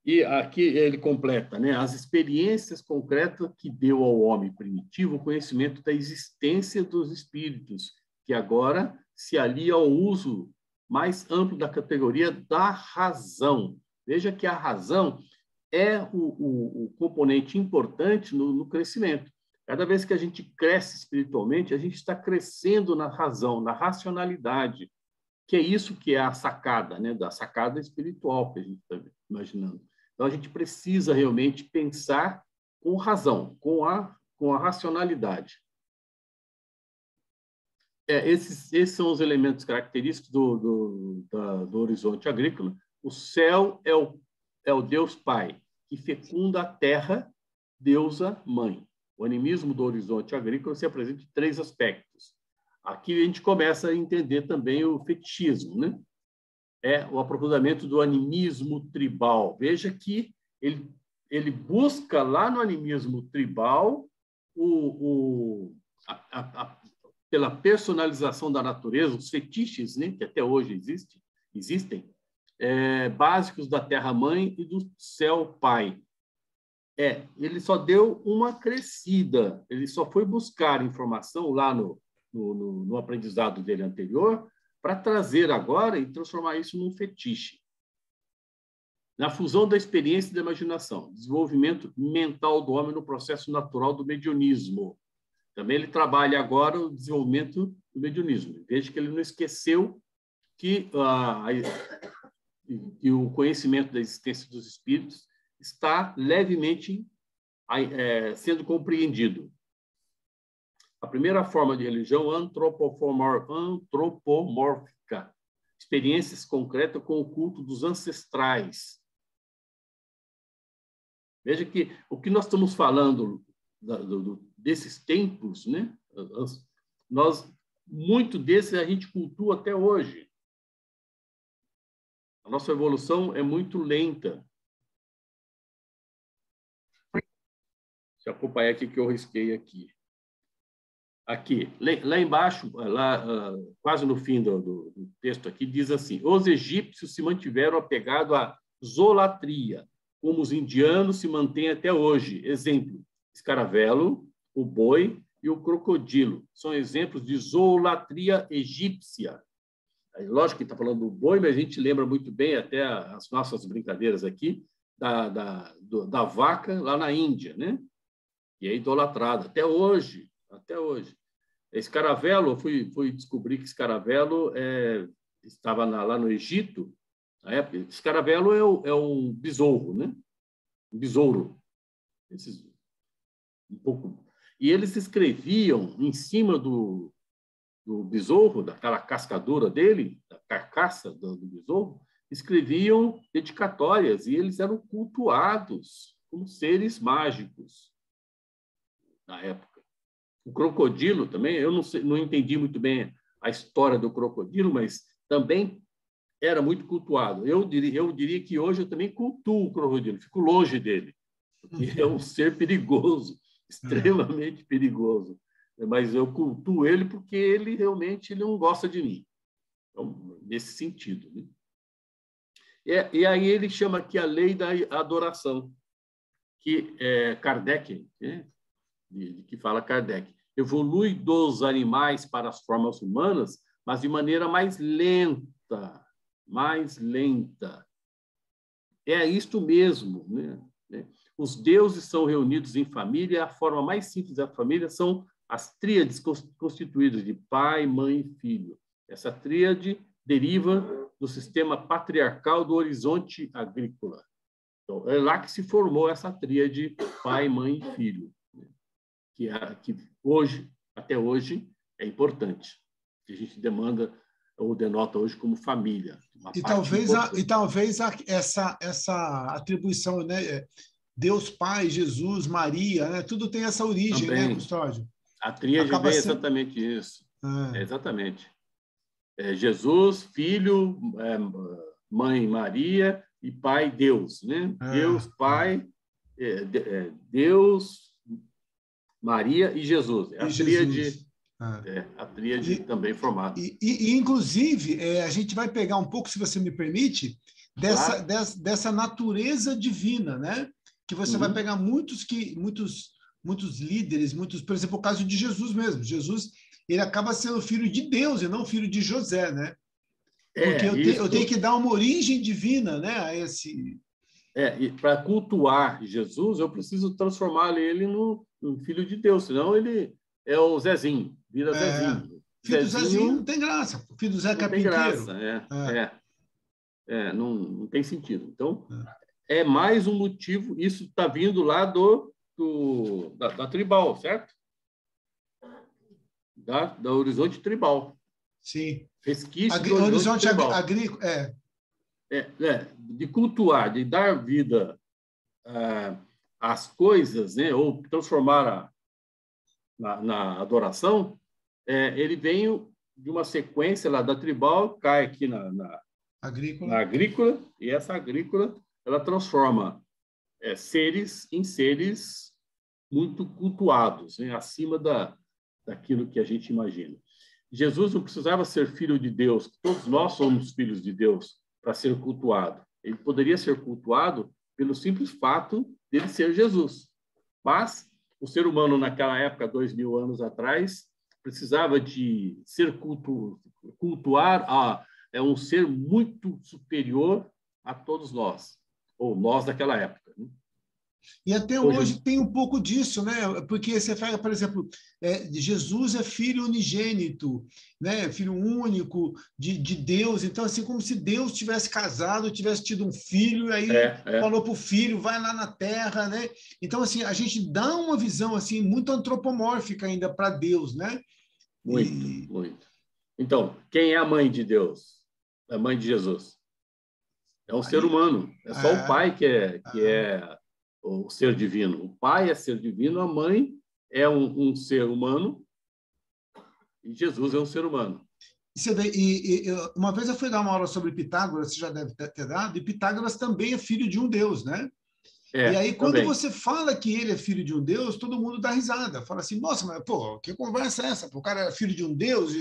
[SPEAKER 1] E aqui ele completa, né? As experiências concretas que deu ao homem primitivo o conhecimento da existência dos espíritos, que agora se alia ao uso mais amplo da categoria da razão. Veja que a razão é o componente importante no crescimento. Cada vez que a gente cresce espiritualmente, a gente está crescendo na razão, na racionalidade, que é isso que é a sacada, né? Da sacada espiritual que a gente está imaginando. Então, a gente precisa realmente pensar com razão, com a racionalidade. Esses são os elementos característicos do horizonte agrícola. O céu é o Deus Pai, que fecunda a terra, deusa mãe. O animismo do horizonte agrícola se apresenta em 3 aspectos. Aqui a gente começa a entender também o fetichismo, né? É o aprofundamento do animismo tribal. Veja que ele busca lá no animismo tribal pela personalização da natureza, os fetiches, né, que até hoje existem, básicos da Terra-mãe e do Céu Pai. Ele só deu uma crescida, ele só foi buscar informação lá no aprendizado dele anterior para trazer agora e transformar isso num fetiche. Na fusão da experiência e da imaginação, desenvolvimento mental do homem no processo natural do mediunismo. Também ele trabalha agora o desenvolvimento do mediunismo. Veja que ele não esqueceu que o conhecimento da existência dos espíritos está levemente sendo compreendido. A primeira forma de religião antropomórfica, experiências concretas com o culto dos ancestrais. Veja que o que nós estamos falando desses templos, né? Muito desses a gente cultua até hoje. A nossa evolução é muito lenta. Deixa eu acompanhar aqui que eu risquei aqui. Aqui, lá embaixo, quase no fim do texto aqui, diz assim: os egípcios se mantiveram apegados à zolatria, como os indianos se mantêm até hoje. Exemplo, escaravelo, o boi e o crocodilo. São exemplos de zoolatria egípcia. Lógico que está falando do boi, mas a gente lembra muito bem até as nossas brincadeiras aqui da vaca lá na Índia, né? E é idolatrada até hoje. Até hoje. Escaravelo, eu fui descobrir que escaravelo estava lá no Egito, na época. Escaravelo é um besouro, né? Um besouro. Um pouco. E eles escreviam em cima do besouro, daquela cascadura dele, da carcaça do besouro, escreviam dedicatórias e eles eram cultuados como seres mágicos na época. O crocodilo também, eu não entendi muito bem a história do crocodilo, mas também era muito cultuado. Eu diria que hoje eu também cultuo o crocodilo, fico longe dele, porque é um ser perigoso, extremamente perigoso. Mas eu cultuo ele porque ele realmente não gosta de mim. Então, nesse sentido, né? E aí ele chama aqui a lei da adoração, que Kardec, né? Que fala Kardec, evolui dos animais para as formas humanas, mas de maneira mais lenta, mais lenta. É isto mesmo, né? Os deuses são reunidos em família, a forma mais simples da família são as tríades constituídas de pai, mãe e filho. Essa tríade deriva do sistema patriarcal do horizonte agrícola. Então, é lá que se formou essa tríade pai, mãe e filho, que hoje, até hoje, é importante. Que a gente demanda ou denota hoje como família.
[SPEAKER 3] E talvez essa atribuição, né? Deus Pai, Jesus, Maria, né? Tudo tem essa origem,
[SPEAKER 1] também,
[SPEAKER 3] né, Custódio?
[SPEAKER 1] A tríade vem exatamente isso. Exatamente. Jesus, Filho, Mãe Maria e Pai Deus, né? Deus, Pai, Deus, Maria e Jesus. A tríade, a tríade também formada.
[SPEAKER 3] Inclusive, a gente vai pegar um pouco, se você me permite, dessa natureza divina, né? Que você vai pegar muitos líderes, por exemplo, o caso de Jesus mesmo. Jesus, ele acaba sendo filho de Deus e não filho de José, né? Porque eu tenho que dar uma origem divina, né, a esse...
[SPEAKER 1] E para cultuar Jesus, eu preciso transformar ele no filho de Deus, senão ele é o Zezinho, vira Zezinho.
[SPEAKER 3] Filho do Zezinho não tem graça. O filho do Zé Carpinteiro.
[SPEAKER 1] Não tem graça, não tem sentido. Então, é mais um motivo, isso está vindo lá da tribal, certo? Da horizonte tribal.
[SPEAKER 3] Sim.
[SPEAKER 1] Resquício do horizonte
[SPEAKER 3] agrícola.
[SPEAKER 1] De cultuar, de dar vida às coisas, né? Ou transformar na adoração, ele vem de uma sequência lá da tribal, cai aqui na agrícola, e essa agrícola ela transforma seres em seres muito cultuados, né? Acima daquilo que a gente imagina. Jesus não precisava ser filho de Deus, todos nós somos filhos de Deus para ser cultuado. Ele poderia ser cultuado pelo simples fato dele ser Jesus. Mas o ser humano, naquela época, 2000 anos atrás, precisava de ser cultuar a um ser muito superior a todos nós, ou nós daquela época, né?
[SPEAKER 3] E até hoje tem um pouco disso, né? Porque você pega, por exemplo, Jesus é filho unigênito, né? Filho único de Deus. Então, assim, como se Deus tivesse casado, tivesse tido um filho, e aí falou para o filho, vai lá na terra, né? Então, assim, a gente dá uma visão assim muito antropomórfica ainda para Deus, né?
[SPEAKER 1] Muito. Então, quem é a mãe de Deus? A mãe de Jesus? É um ser humano. É só o pai que é o ser divino. O pai é ser divino, a mãe é um ser humano e Jesus é um ser humano.
[SPEAKER 3] Você vê, uma vez eu fui dar uma aula sobre Pitágoras, você já deve ter dado, e Pitágoras também é filho de um Deus, né? E aí, quando você fala que ele é filho de um Deus, todo mundo dá risada. Fala assim, nossa, mas, pô, que conversa é essa? O cara é filho de um Deus,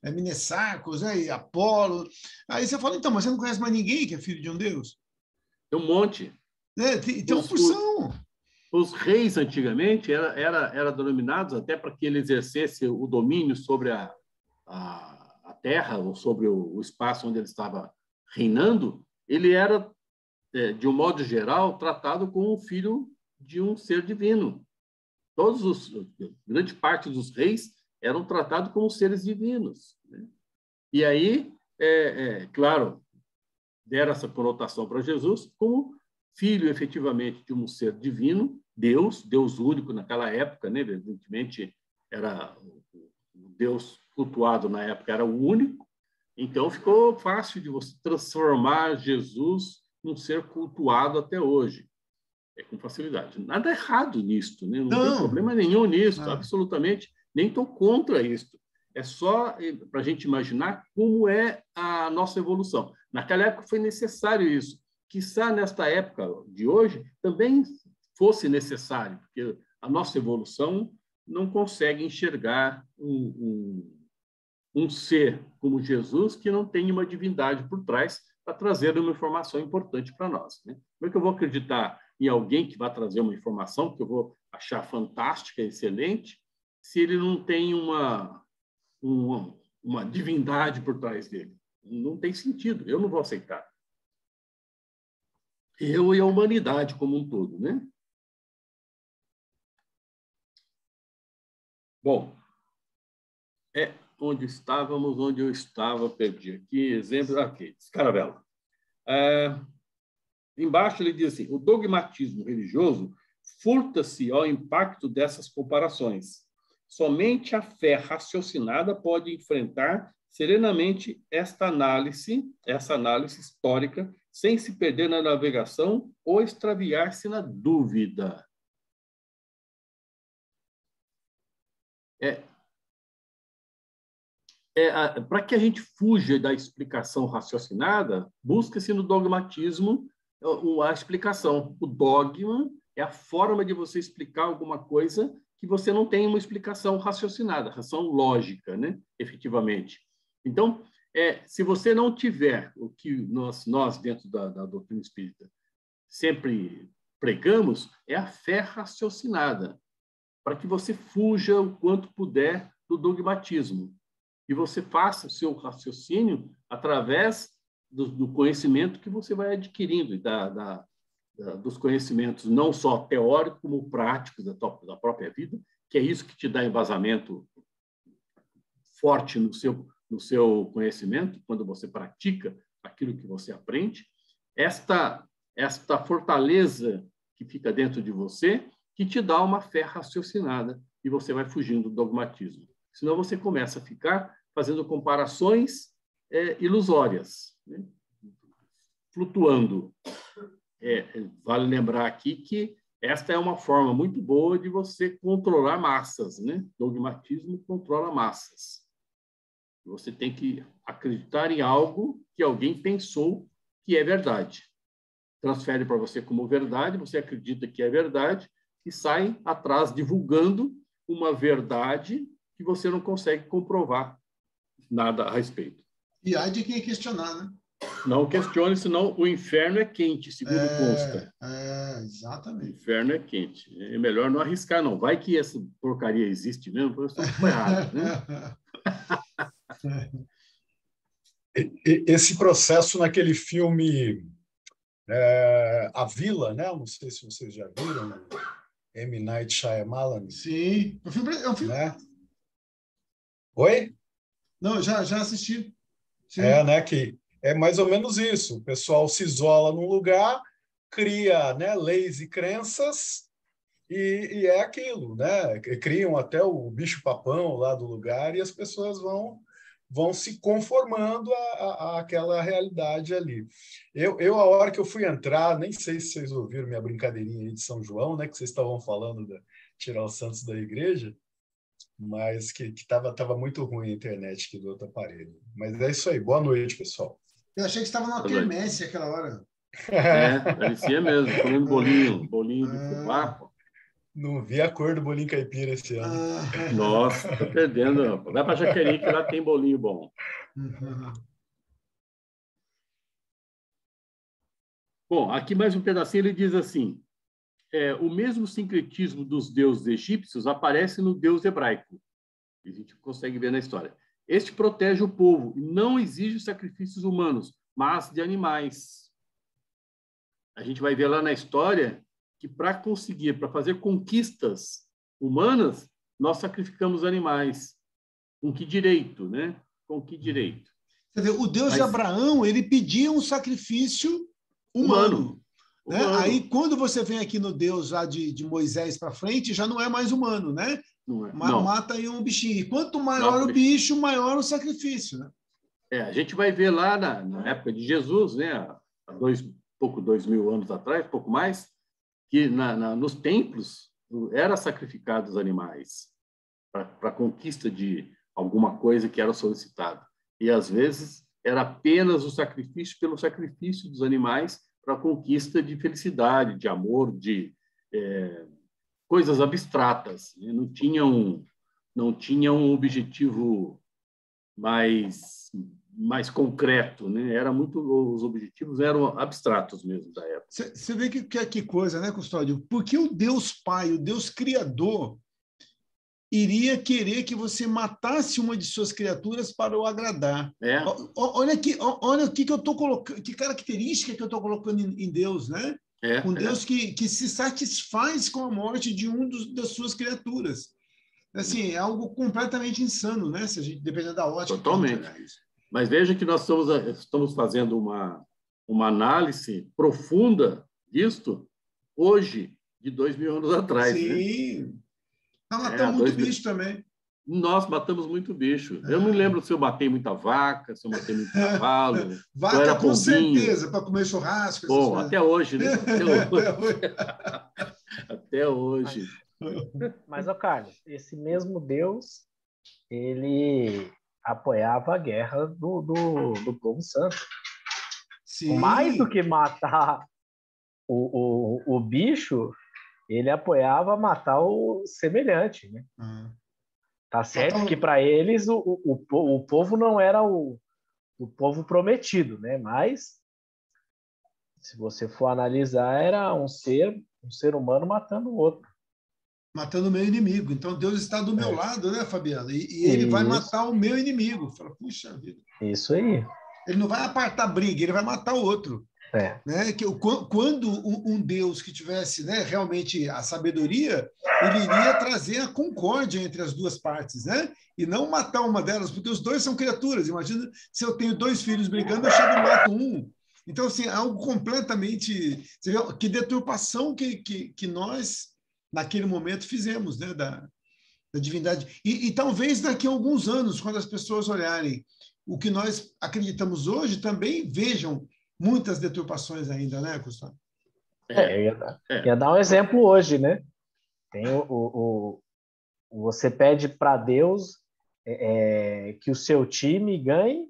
[SPEAKER 3] Minessarcos, né, e Apolo. Aí você fala, então, mas você não conhece mais ninguém que é filho de um Deus?
[SPEAKER 1] Tem um monte.
[SPEAKER 3] Tem uma porção.
[SPEAKER 1] Os reis, antigamente, eram denominados até para que ele exercesse o domínio sobre a terra, ou sobre o espaço onde ele estava reinando. Ele era, de um modo geral, tratado como filho de um ser divino. Grande parte dos reis eram tratados como seres divinos, né? E aí, claro, deram essa conotação para Jesus como filho, efetivamente, de um ser divino, Deus único naquela época, né? Evidentemente, era o Deus cultuado na época, era o único. Então, ficou fácil de você transformar Jesus num ser cultuado até hoje. Com facilidade. Nada errado nisto, né? Não tem problema nenhum nisso, absolutamente. Nem estou contra isso. É só para a gente imaginar como é a nossa evolução. Naquela época foi necessário isso. Quizá nesta época de hoje também fosse necessário, porque a nossa evolução não consegue enxergar um ser como Jesus que não tem uma divindade por trás para trazer uma informação importante para nós, né? Como é que eu vou acreditar em alguém que vai trazer uma informação que eu vou achar fantástica, excelente, se ele não tem uma divindade por trás dele? Não tem sentido, eu não vou aceitar. Eu e a humanidade como um todo, né? Bom, onde eu estava, perdi aqui, exemplo, aqui, Scaravella. Embaixo ele diz assim, o dogmatismo religioso furta-se ao impacto dessas comparações. Somente a fé raciocinada pode enfrentar serenamente essa análise histórica, sem se perder na navegação ou extraviar-se na dúvida. Para que a gente fuja da explicação raciocinada, busca-se no dogmatismo a explicação. O dogma é a forma de você explicar alguma coisa que você não tem uma explicação raciocinada, razão lógica, né? Efetivamente. Então, se você não tiver o que nós dentro da doutrina espírita, sempre pregamos, é a fé raciocinada, para que você fuja o quanto puder do dogmatismo. E você faça o seu raciocínio através do conhecimento que você vai adquirindo, dos conhecimentos não só teóricos, como práticos da própria vida, que é isso que te dá embasamento forte no seu conhecimento, quando você pratica aquilo que você aprende. Esta fortaleza que fica dentro de você, que te dá uma fé raciocinada, e você vai fugindo do dogmatismo. Senão você começa a ficar fazendo comparações ilusórias, né? Flutuando. Vale lembrar aqui que esta é uma forma muito boa de você controlar massas, né? Dogmatismo controla massas. Você tem que acreditar em algo que alguém pensou que é verdade. Transfere para você como verdade, você acredita que é verdade e sai atrás divulgando uma verdade que você não consegue comprovar nada a respeito.
[SPEAKER 3] E há de quem questionar, né?
[SPEAKER 1] Não questione, senão o inferno é quente, segundo consta.
[SPEAKER 3] Exatamente.
[SPEAKER 1] O inferno é quente. É melhor não arriscar, não. Vai que essa porcaria existe mesmo, porque eu estou errado, né?
[SPEAKER 6] Esse processo naquele filme A Vila, né? Não sei se vocês já viram, né? M. Night Shyamalan.
[SPEAKER 3] Sim. É um filme...
[SPEAKER 6] Né? Oi?
[SPEAKER 3] Não, já assisti. Sim.
[SPEAKER 6] Né? Que é mais ou menos isso. O pessoal se isola num lugar, cria, né, leis e crenças, e é aquilo, né? Criam até o bicho-papão lá do lugar, e as pessoas vão se conformando àquela realidade ali. Eu, a hora que eu fui entrar, nem sei se vocês ouviram minha brincadeirinha aí de São João, né, que vocês estavam falando de tirar os santos da igreja, mas que tava muito ruim a internet aqui do outro aparelho. Mas é isso aí. Boa noite, pessoal.
[SPEAKER 3] Eu achei que estava numa quermesse aquela hora.
[SPEAKER 1] Parecia mesmo, comendo bolinho de fubá.
[SPEAKER 6] Não vi a cor do bolinho caipira esse ano.
[SPEAKER 1] Nossa, tô perdendo. Vai para Jaqueline, que lá tem bolinho bom. Bom, aqui mais um pedacinho, ele diz assim, o mesmo sincretismo dos deuses egípcios aparece no deus hebraico. A gente consegue ver na história. Este protege o povo e não exige sacrifícios humanos, mas de animais. A gente vai ver lá na história que para fazer conquistas humanas, nós sacrificamos animais. Com que direito, né? Com que direito?
[SPEAKER 3] Você vê, o Deus de Abraão, ele pedia um sacrifício humano. Né? Aí, quando você vem aqui no Deus lá de Moisés para frente, já não é mais humano, né? Não. Mata aí um bichinho. E quanto maior o bicho, maior o sacrifício, né?
[SPEAKER 1] A gente vai ver lá na época de Jesus, né? Há 2.000 anos atrás, pouco mais, que nos templos era sacrificados animais para a conquista de alguma coisa que era solicitada. E, às vezes, era apenas o sacrifício pelo sacrifício dos animais para a conquista de felicidade, de amor, de coisas abstratas. Não tinha um objetivo mais concreto, né? Os objetivos eram abstratos mesmo da época.
[SPEAKER 3] Você vê que coisa, né, Custódio? Porque o Deus Pai, o Deus Criador, iria querer que você matasse uma de suas criaturas para o agradar. Olha o que eu estou colocando, que característica que eu estou colocando em Deus, né? Um Deus que se satisfaz com a morte de das suas criaturas. Assim, é algo completamente insano, né? Se a gente depender da ótica.
[SPEAKER 1] Totalmente. Mas veja que nós estamos fazendo uma análise profunda disto hoje, de 2.000 anos atrás.
[SPEAKER 3] Sim.
[SPEAKER 1] Né?
[SPEAKER 3] Matamos muito bicho também.
[SPEAKER 1] Nós matamos muito bicho. Eu não lembro se eu matei muita vaca, se eu matei muito cavalo.
[SPEAKER 3] Vaca,
[SPEAKER 1] eu era
[SPEAKER 3] com
[SPEAKER 1] pombinho.
[SPEAKER 3] certeza, para comer churrasco.
[SPEAKER 1] Bom, até hoje, né? Até hoje.
[SPEAKER 7] Mas, ô Carlos, esse mesmo Deus, ele apoiava a guerra do povo santo.
[SPEAKER 3] Sim.
[SPEAKER 7] Mais do que matar o bicho, ele apoiava matar o semelhante, né? Tá certo que para eles o povo não era o povo prometido, né? Mas se você for analisar, era um ser humano matando o outro.
[SPEAKER 3] Matando o meu inimigo. Então Deus está do meu lado, né, Fabiana? E ele vai matar o meu inimigo. Fala, puxa vida.
[SPEAKER 7] Isso aí.
[SPEAKER 3] Ele não vai apartar briga, ele vai matar o outro. Né? Quando um Deus que tivesse, né, realmente a sabedoria, ele iria trazer a concórdia entre as duas partes, né? E não matar uma delas, porque os dois são criaturas. Imagina se eu tenho 2 filhos brigando, eu chego e mato um. Então, assim, algo completamente... Você vê que deturpação que nós, naquele momento, fizemos, né, da divindade. E talvez daqui a alguns anos, quando as pessoas olharem o que nós acreditamos hoje, também vejam muitas deturpações ainda, né, Gustavo?
[SPEAKER 7] Ia dar um exemplo hoje, né? Tem você pede para Deus que o seu time ganhe,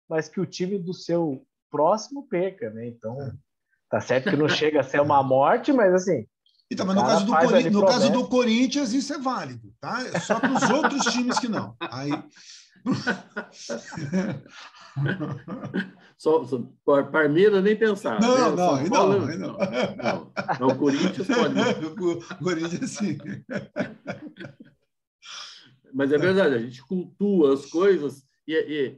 [SPEAKER 7] mas que o time do seu próximo perca, né? Então, tá certo que não chega a ser uma morte, mas assim...
[SPEAKER 3] Então, mas no caso do Corinthians, isso é válido, tá? É só para os outros times que não. Aí...
[SPEAKER 1] Palmeiras nem pensar.
[SPEAKER 3] Não,
[SPEAKER 1] né? Não, o Corinthians pode.
[SPEAKER 3] O Corinthians, sim.
[SPEAKER 1] Mas é verdade, a gente cultua as coisas e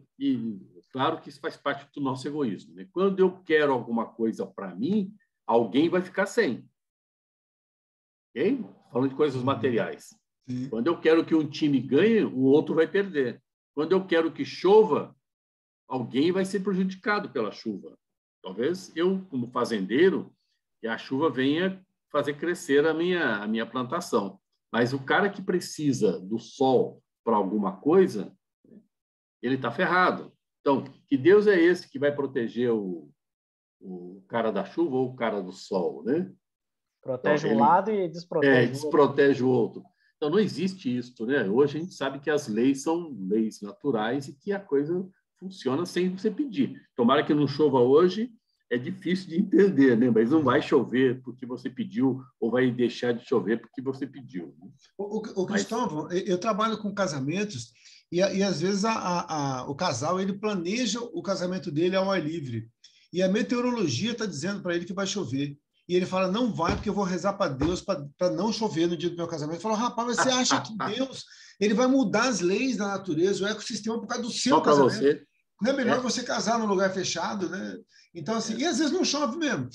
[SPEAKER 1] claro que isso faz parte do nosso egoísmo. Né? Quando eu quero alguma coisa para mim, alguém vai ficar sem. Okay? Falando de coisas materiais.
[SPEAKER 3] Sim.
[SPEAKER 1] Quando eu quero que um time ganhe, o outro vai perder. Quando eu quero que chova, alguém vai ser prejudicado pela chuva. Talvez eu, como fazendeiro, que a chuva venha fazer crescer a minha plantação. Mas o cara que precisa do sol para alguma coisa, ele está ferrado. Então, que Deus é esse que vai proteger o cara da chuva ou o cara do sol, né?
[SPEAKER 7] Protege um lado e desprotege
[SPEAKER 1] o outro. Então, não existe isso, né? Hoje a gente sabe que as leis são leis naturais e que a coisa funciona sem você pedir. Tomara que não chova hoje, é difícil de entender, né? Mas não vai chover porque você pediu ou vai deixar de chover porque você pediu. Né?
[SPEAKER 3] O Cristóvão, eu trabalho com casamentos e às vezes o casal ele planeja o casamento dele ao ar livre. E a meteorologia está dizendo para ele que vai chover. E ele fala, não vai, porque eu vou rezar para Deus para não chover no dia do meu casamento. Ele falou, rapaz, você acha que Deus ele vai mudar as leis da natureza, o ecossistema, por causa do seu
[SPEAKER 1] só
[SPEAKER 3] casamento?
[SPEAKER 1] Você.
[SPEAKER 3] Não é melhor você casar num lugar fechado, né? Então, assim, e às vezes não chove mesmo.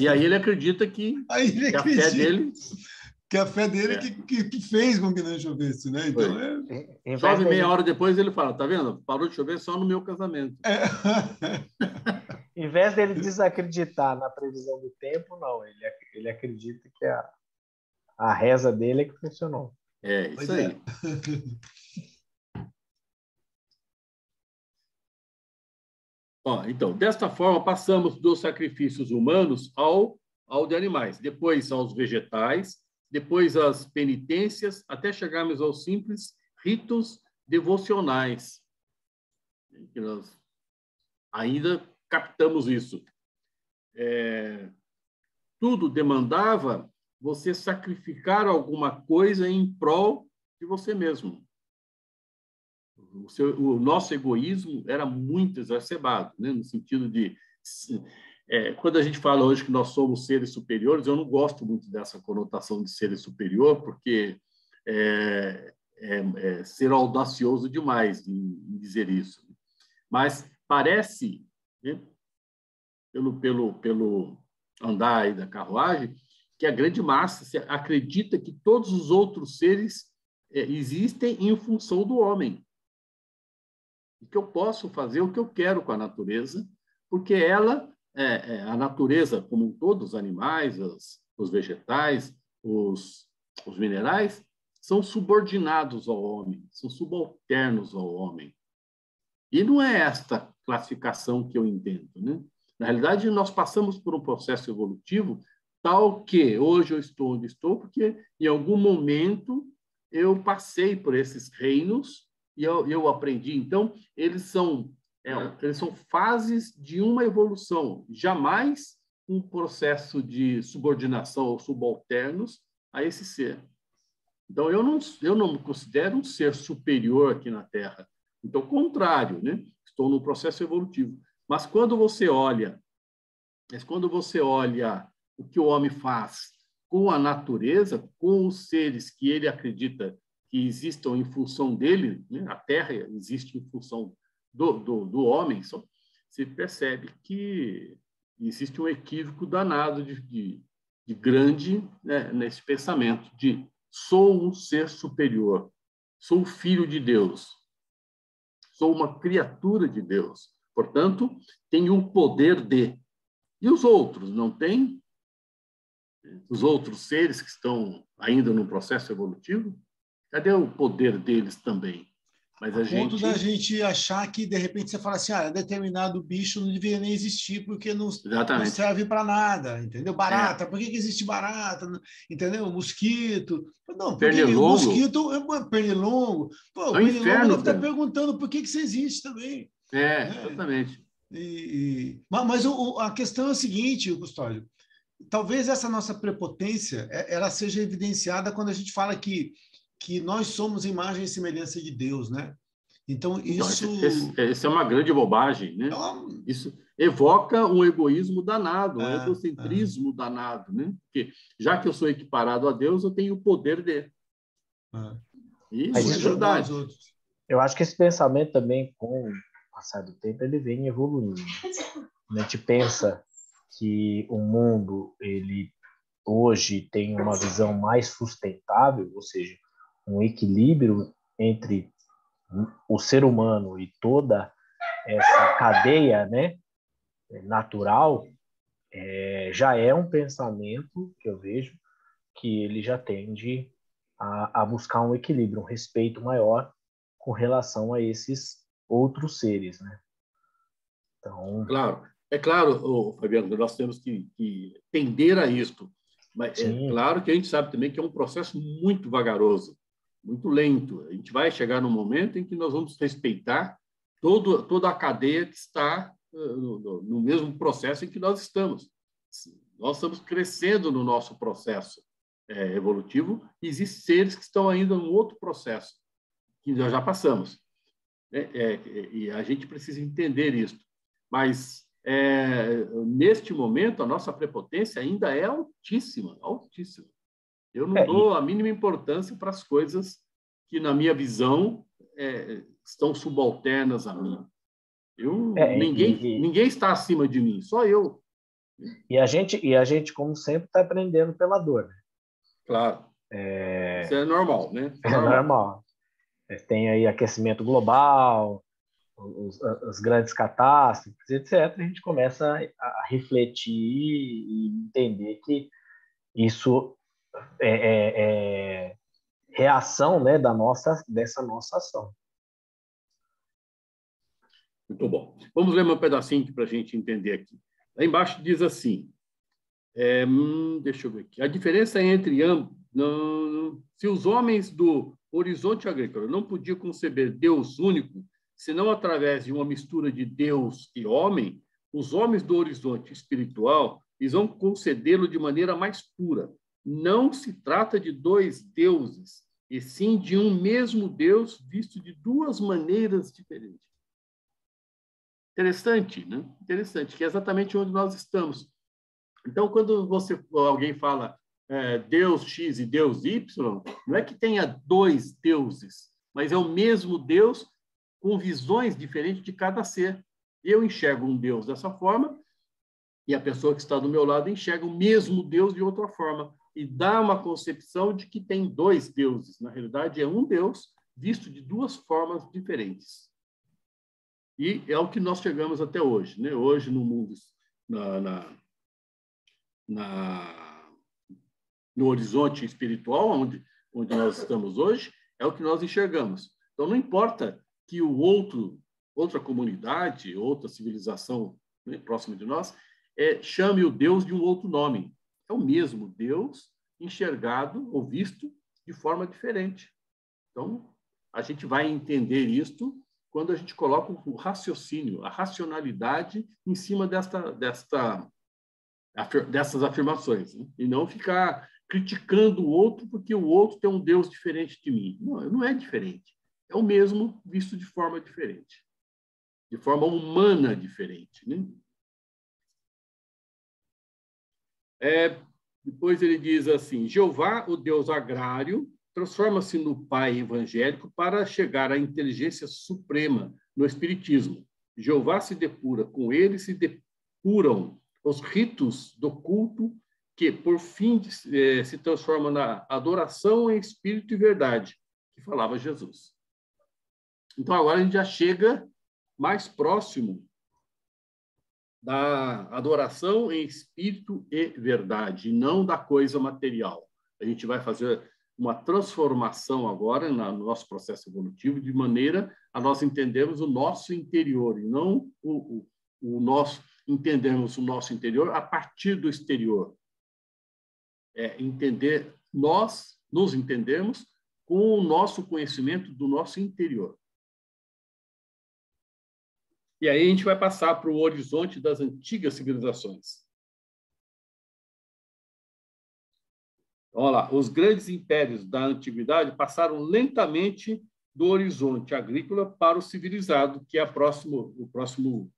[SPEAKER 1] E aí ele acredita que a fé dele...
[SPEAKER 3] Que a fé dele que fez com que não chovesse, né? Então,
[SPEAKER 1] chove meia hora depois, ele fala, tá vendo? Parou de chover só no meu casamento.
[SPEAKER 7] Em vez dele desacreditar na previsão do tempo, não. Ele acredita que a reza dele é que funcionou.
[SPEAKER 1] Isso aí. Então, desta forma, passamos dos sacrifícios humanos ao de animais, depois aos vegetais, depois às penitências, até chegarmos aos simples ritos devocionais. Que nós ainda captamos isso. Tudo demandava você sacrificar alguma coisa em prol de você mesmo. O nosso egoísmo era muito exacerbado, né? No sentido de... quando a gente fala hoje que nós somos seres superiores, eu não gosto muito dessa conotação de seres superior, porque é ser audacioso demais em dizer isso. Mas parece, né, pelo andar aí da carruagem, que a grande massa acredita que todos os outros seres existem em função do homem. E que eu posso fazer o que eu quero com a natureza, porque ela, a natureza como um todo, os animais, os vegetais, os minerais, são subordinados ao homem, são subalternos ao homem. E não é esta classificação que eu entendo, né? Na realidade, nós passamos por um processo evolutivo tal que hoje eu estou onde estou, porque em algum momento eu passei por esses reinos e eu aprendi. Então, eles são fases de uma evolução, jamais um processo de subordinação ou subalternos a esse ser. Então, eu não me considero um ser superior aqui na Terra. Então, ao contrário, né? Estou num processo evolutivo. Mas quando você olha o que o homem faz com a natureza, com os seres que ele acredita que existam em função dele, né? A Terra existe em função do homem, você percebe que existe um equívoco danado de grande, né, nesse pensamento de sou um ser superior, sou filho de Deus, sou uma criatura de Deus, portanto, tenho o poder de. E os outros não têm? Os outros seres que estão ainda no processo evolutivo? Cadê o poder deles também? Mas
[SPEAKER 3] a ponto da gente achar que, de repente, você fala assim, determinado bicho não deveria nem existir porque não serve para nada, entendeu? Barata, por que existe barata? Entendeu? Mosquito. Não, porque mosquito é pernilongo. Pô, o pernilongo deve estar perguntando por que você existe também.
[SPEAKER 1] Exatamente.
[SPEAKER 3] Mas a questão é a seguinte, Custódio, talvez essa nossa prepotência ela seja evidenciada quando a gente fala que nós somos imagem e semelhança de Deus, né? Então, isso...
[SPEAKER 1] Essa é uma grande bobagem, né? Isso evoca um egoísmo danado, um egocentrismo danado, né? Porque, já que eu sou equiparado a Deus, eu tenho o poder de... Isso é verdade.
[SPEAKER 7] Eu acho que esse pensamento também, com o passar do tempo, ele vem evoluindo. A gente pensa que o mundo, ele hoje tem uma visão mais sustentável, ou seja, um equilíbrio entre o ser humano e toda essa cadeia, né, natural, já é um pensamento que eu vejo que ele já tende a buscar um equilíbrio, um respeito maior com relação a esses outros seres, né? Então,
[SPEAKER 1] claro, Fabiano, nós temos que tender a isto, mas é claro que a gente sabe também que é um processo muito vagaroso, muito lento. A gente vai chegar num momento em que nós vamos respeitar toda a cadeia que está no mesmo processo em que nós estamos. Nós estamos crescendo no nosso processo evolutivo e existem seres que estão ainda num outro processo, que nós já passamos. E a gente precisa entender isso. Mas, neste momento, a nossa prepotência ainda é altíssima, altíssima. Eu não dou a mínima importância para as coisas que, na minha visão, estão subalternas a mim. Ninguém está acima de mim, só eu.
[SPEAKER 7] E a gente, como sempre, está aprendendo pela dor. Né?
[SPEAKER 1] Claro. Isso é normal, né?
[SPEAKER 7] É normal. Tem aí aquecimento global, as grandes catástrofes, etc. A gente começa a refletir e entender que isso é reação, né, dessa nossa ação.
[SPEAKER 1] Muito bom. Vamos ler um pedacinho para a gente entender aqui. Lá embaixo diz assim, deixa eu ver aqui, a diferença entre ambos, se os homens do horizonte agrícola não podiam conceber Deus único, senão através de uma mistura de Deus e homem, os homens do horizonte espiritual eles vão concedê-lo de maneira mais pura. Não se trata de dois deuses, e sim de um mesmo Deus visto de duas maneiras diferentes. Interessante, né? Interessante, que é exatamente onde nós estamos. Então, quando alguém fala Deus X e Deus Y, não é que tenha dois deuses, mas é o mesmo Deus com visões diferentes de cada ser. Eu enxergo um Deus dessa forma e a pessoa que está do meu lado enxerga o mesmo Deus de outra forma e dá uma concepção de que tem dois deuses. Na realidade, é um Deus visto de duas formas diferentes. E é o que nós chegamos até hoje, né? Hoje, no mundo, no horizonte espiritual, onde onde nós estamos hoje, é o que nós enxergamos. Então, não importa que outra comunidade, outra civilização, né, próxima de nós, chame o Deus de um outro nome. É o mesmo Deus enxergado ou visto de forma diferente. Então, a gente vai entender isto quando a gente coloca o raciocínio, a racionalidade em cima dessas afirmações, né? E não ficar criticando o outro porque o outro tem um Deus diferente de mim. Não é diferente. É o mesmo visto de forma diferente, de forma humana diferente, né? Depois ele diz assim: Jeová, o Deus agrário, transforma-se no pai evangélico para chegar à inteligência suprema no espiritismo. Jeová se depura, com ele se depuram os ritos do culto que, por fim, se transforma na adoração em espírito e verdade, que falava Jesus. Então, agora a gente já chega mais próximo da adoração em espírito e verdade, e não da coisa material. A gente vai fazer uma transformação agora no nosso processo evolutivo, de maneira a nós entendermos o nosso interior, e não entendermos o nosso interior a partir do exterior. Nós nos entendemos com o nosso conhecimento do nosso interior. E aí a gente vai passar para o horizonte das antigas civilizações. Então, olha lá, os grandes impérios da antiguidade passaram lentamente do horizonte agrícola para o civilizado, que é o próximo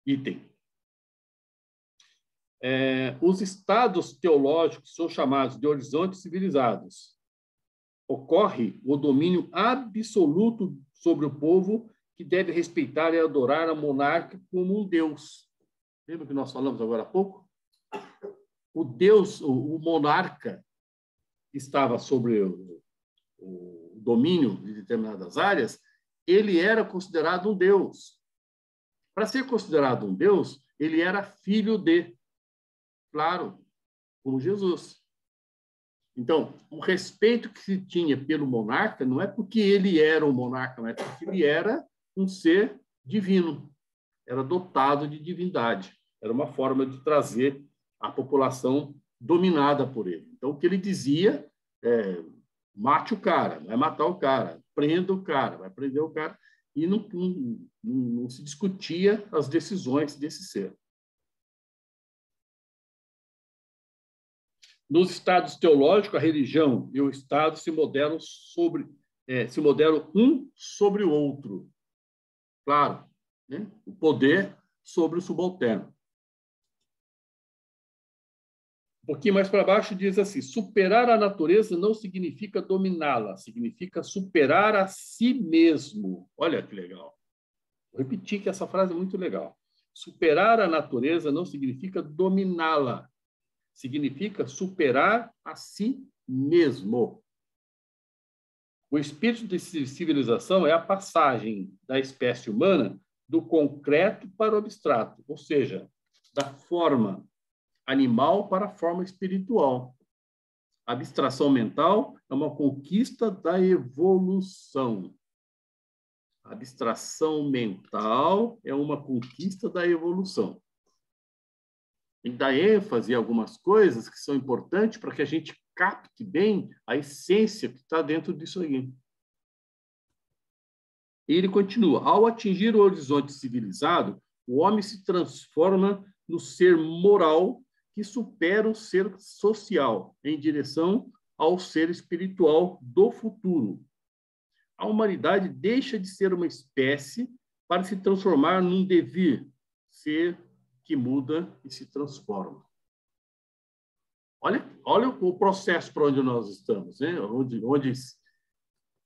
[SPEAKER 1] item. Os estados teológicos são chamados de horizontes civilizados. Ocorre o domínio absoluto sobre o povo, que deve respeitar e adorar a monarca como um deus. Lembra que nós falamos agora há pouco? O deus, o monarca, que estava sobre o domínio de determinadas áreas, ele era considerado um deus. Para ser considerado um deus, ele era filho de, claro, como Jesus. Então, o respeito que se tinha pelo monarca não é porque ele era um monarca, mas é porque ele era um ser divino, era dotado de divindade. Era uma forma de trazer a população dominada por ele. Então, o que ele dizia é: mate o cara, vai matar o cara, prenda o cara, vai prender o cara. E não se discutia as decisões desse ser. Nos estados teológicos, a religião e o Estado se modelam um sobre o outro. Claro, né? O poder sobre o subalterno. Um pouquinho mais para baixo diz assim: superar a natureza não significa dominá-la, significa superar a si mesmo. Olha que legal. Vou repetir que essa frase é muito legal. Superar a natureza não significa dominá-la, significa superar a si mesmo. O espírito de civilização é a passagem da espécie humana do concreto para o abstrato, ou seja, da forma animal para a forma espiritual. A abstração mental é uma conquista da evolução. A abstração mental é uma conquista da evolução. Tem que dar ênfase em algumas coisas que são importantes para que a gente capte bem a essência que está dentro disso aí. E ele continua: ao atingir o horizonte civilizado, o homem se transforma no ser moral que supera o ser social em direção ao ser espiritual do futuro. A humanidade deixa de ser uma espécie para se transformar num devir, ser que muda e se transforma. Olha o processo para onde nós estamos, né?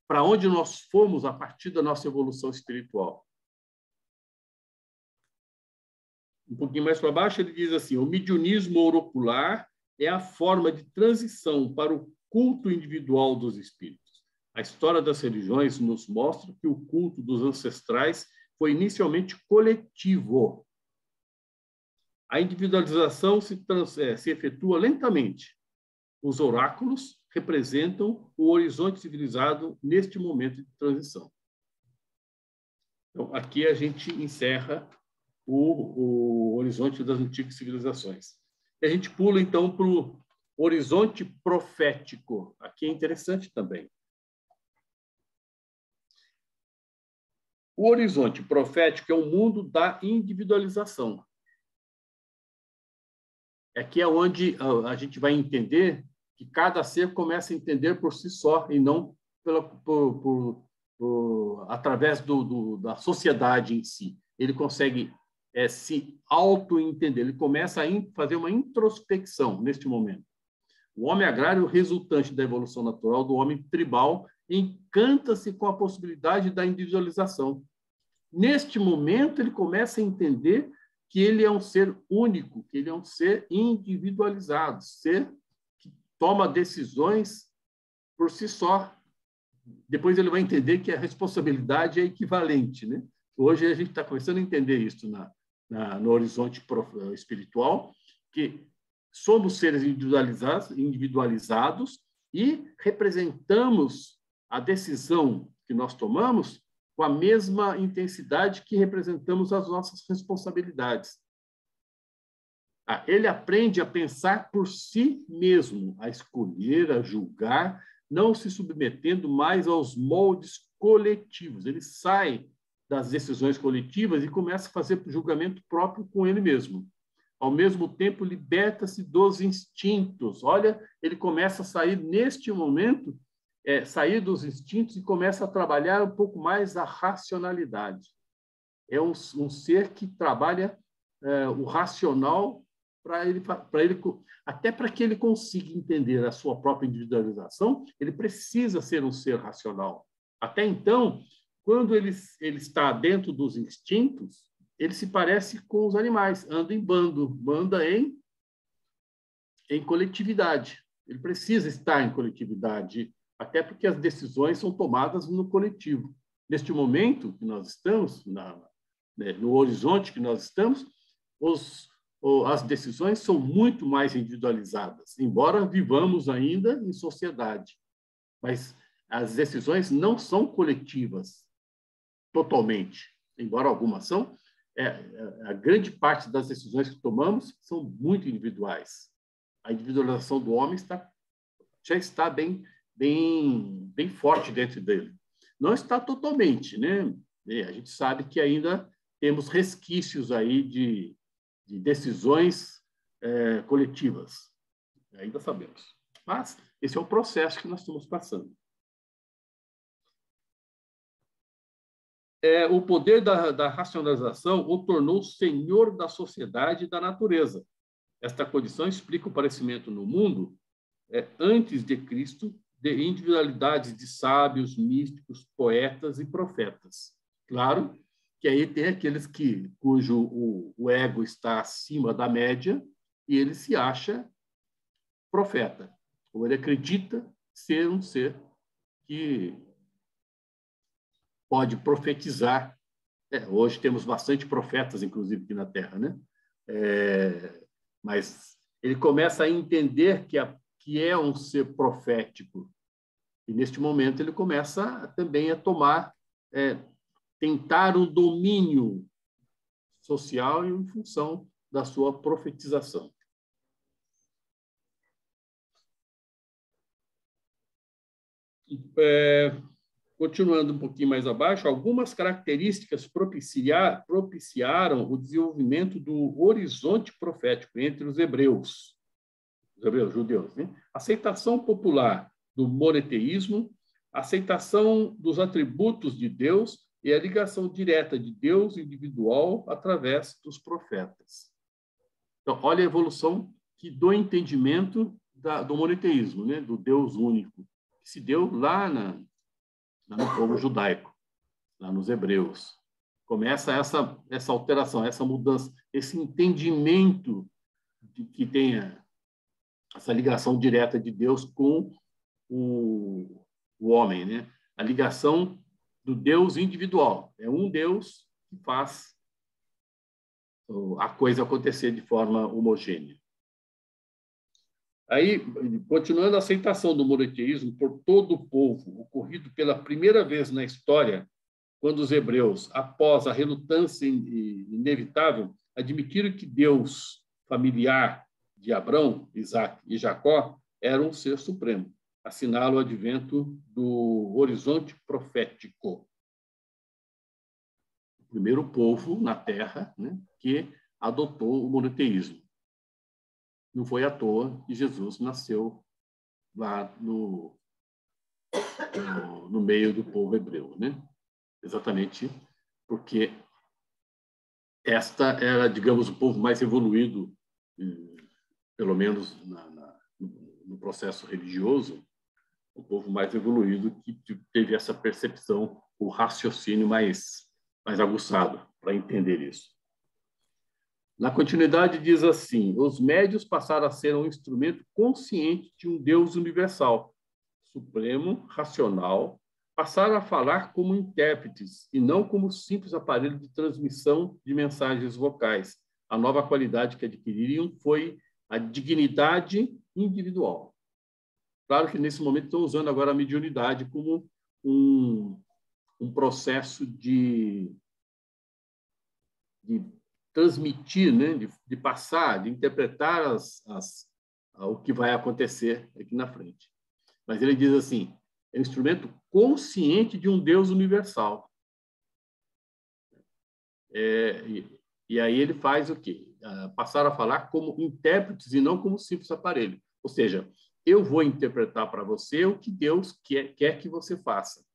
[SPEAKER 1] Para onde nós fomos a partir da nossa evolução espiritual. Um pouquinho mais para baixo, ele diz assim: o mediunismo orocular é a forma de transição para o culto individual dos espíritos. A história das religiões nos mostra que o culto dos ancestrais foi inicialmente coletivo. A individualização se efetua lentamente. Os oráculos representam o horizonte civilizado neste momento de transição. Então, aqui a gente encerra o horizonte das antigas civilizações. E a gente pula, então, para o horizonte profético. Aqui é interessante também. O horizonte profético é o mundo da individualização. Aqui é onde a gente vai entender que cada ser começa a entender por si só e não através da sociedade em si. Ele consegue se auto-entender, ele começa a fazer uma introspecção neste momento. O homem agrário, resultante da evolução natural do homem tribal, encanta-se com a possibilidade da individualização. Neste momento, ele começa a entender que ele é um ser único, que ele é um ser individualizado, ser que toma decisões por si só. Depois ele vai entender que a responsabilidade é equivalente, né? Hoje a gente está começando a entender isso no horizonte espiritual, que somos seres individualizados e representamos a decisão que nós tomamos com a mesma intensidade que representamos as nossas responsabilidades. Ele aprende a pensar por si mesmo, a escolher, a julgar, não se submetendo mais aos moldes coletivos. Ele sai das decisões coletivas e começa a fazer julgamento próprio com ele mesmo. Ao mesmo tempo, liberta-se dos instintos. Olha, ele começa a sair, neste momento, sair dos instintos e começa a trabalhar um pouco mais a racionalidade. É um ser que trabalha o racional até para que ele consiga entender a sua própria individualização, ele precisa ser um ser racional. Até então, quando ele está dentro dos instintos, ele se parece com os animais, anda em bando, anda em coletividade. Ele precisa estar em coletividade, até porque as decisões são tomadas no coletivo. Neste momento que nós estamos, no horizonte que nós estamos, as decisões são muito mais individualizadas, embora vivamos ainda em sociedade. Mas as decisões não são coletivas totalmente, embora algumas são. A grande parte das decisões que tomamos são muito individuais. A individualização do homem já está bem forte dentro dele. Não está totalmente, né? A gente sabe que ainda temos resquícios aí de decisões coletivas. Ainda sabemos. Mas esse é o processo que nós estamos passando. O poder da racionalização o tornou senhor da sociedade e da natureza. Esta condição explica o aparecimento no mundo, antes de Cristo, de individualidades de sábios, místicos, poetas e profetas. Claro que aí tem aqueles cujo o ego está acima da média e ele se acha profeta, ou ele acredita ser um ser que pode profetizar. Hoje temos bastante profetas, inclusive, aqui na Terra, né? Mas ele começa a entender que é um ser profético. E, neste momento, ele começa também a tentar um domínio social em função da sua profetização. Continuando um pouquinho mais abaixo, algumas características propiciaram o desenvolvimento do horizonte profético entre os hebreus judeus, né? Aceitação popular do monoteísmo, aceitação dos atributos de Deus e a ligação direta de Deus individual através dos profetas. Então, olha a evolução do entendimento do monoteísmo, né? Do Deus único, que se deu lá no povo judaico, lá nos hebreus. Começa essa alteração, essa mudança, esse entendimento de que tenha essa ligação direta de Deus com o homem, né? A ligação do Deus individual. É um Deus que faz a coisa acontecer de forma homogênea. Aí, continuando a aceitação do monoteísmo por todo o povo, ocorrido pela primeira vez na história, quando os hebreus, após a relutância inevitável, admitiram que Deus familiar de Abrão, Isaac e Jacó era um ser supremo, assinala o advento do horizonte profético. O primeiro povo na Terra, né, que adotou o monoteísmo. Não foi à toa que Jesus nasceu lá no meio do povo hebreu, né? Exatamente porque esta era, digamos, o povo mais evoluído, pelo menos no processo religioso, o povo mais evoluído que teve essa percepção, o raciocínio mais aguçado para entender isso. Na continuidade diz assim: os médios passaram a ser um instrumento consciente de um Deus universal, supremo, racional, passaram a falar como intérpretes e não como simples aparelho de transmissão de mensagens vocais. A nova qualidade que adquiriram foi a dignidade individual. Claro que, nesse momento, estão usando agora a mediunidade como um processo de transmitir, né? de passar, de interpretar o que vai acontecer aqui na frente. Mas ele diz assim: é um instrumento consciente de um Deus universal. E aí ele faz o quê? Passar a falar como intérpretes e não como simples aparelho. Ou seja, eu vou interpretar para você o que Deus quer que você faça.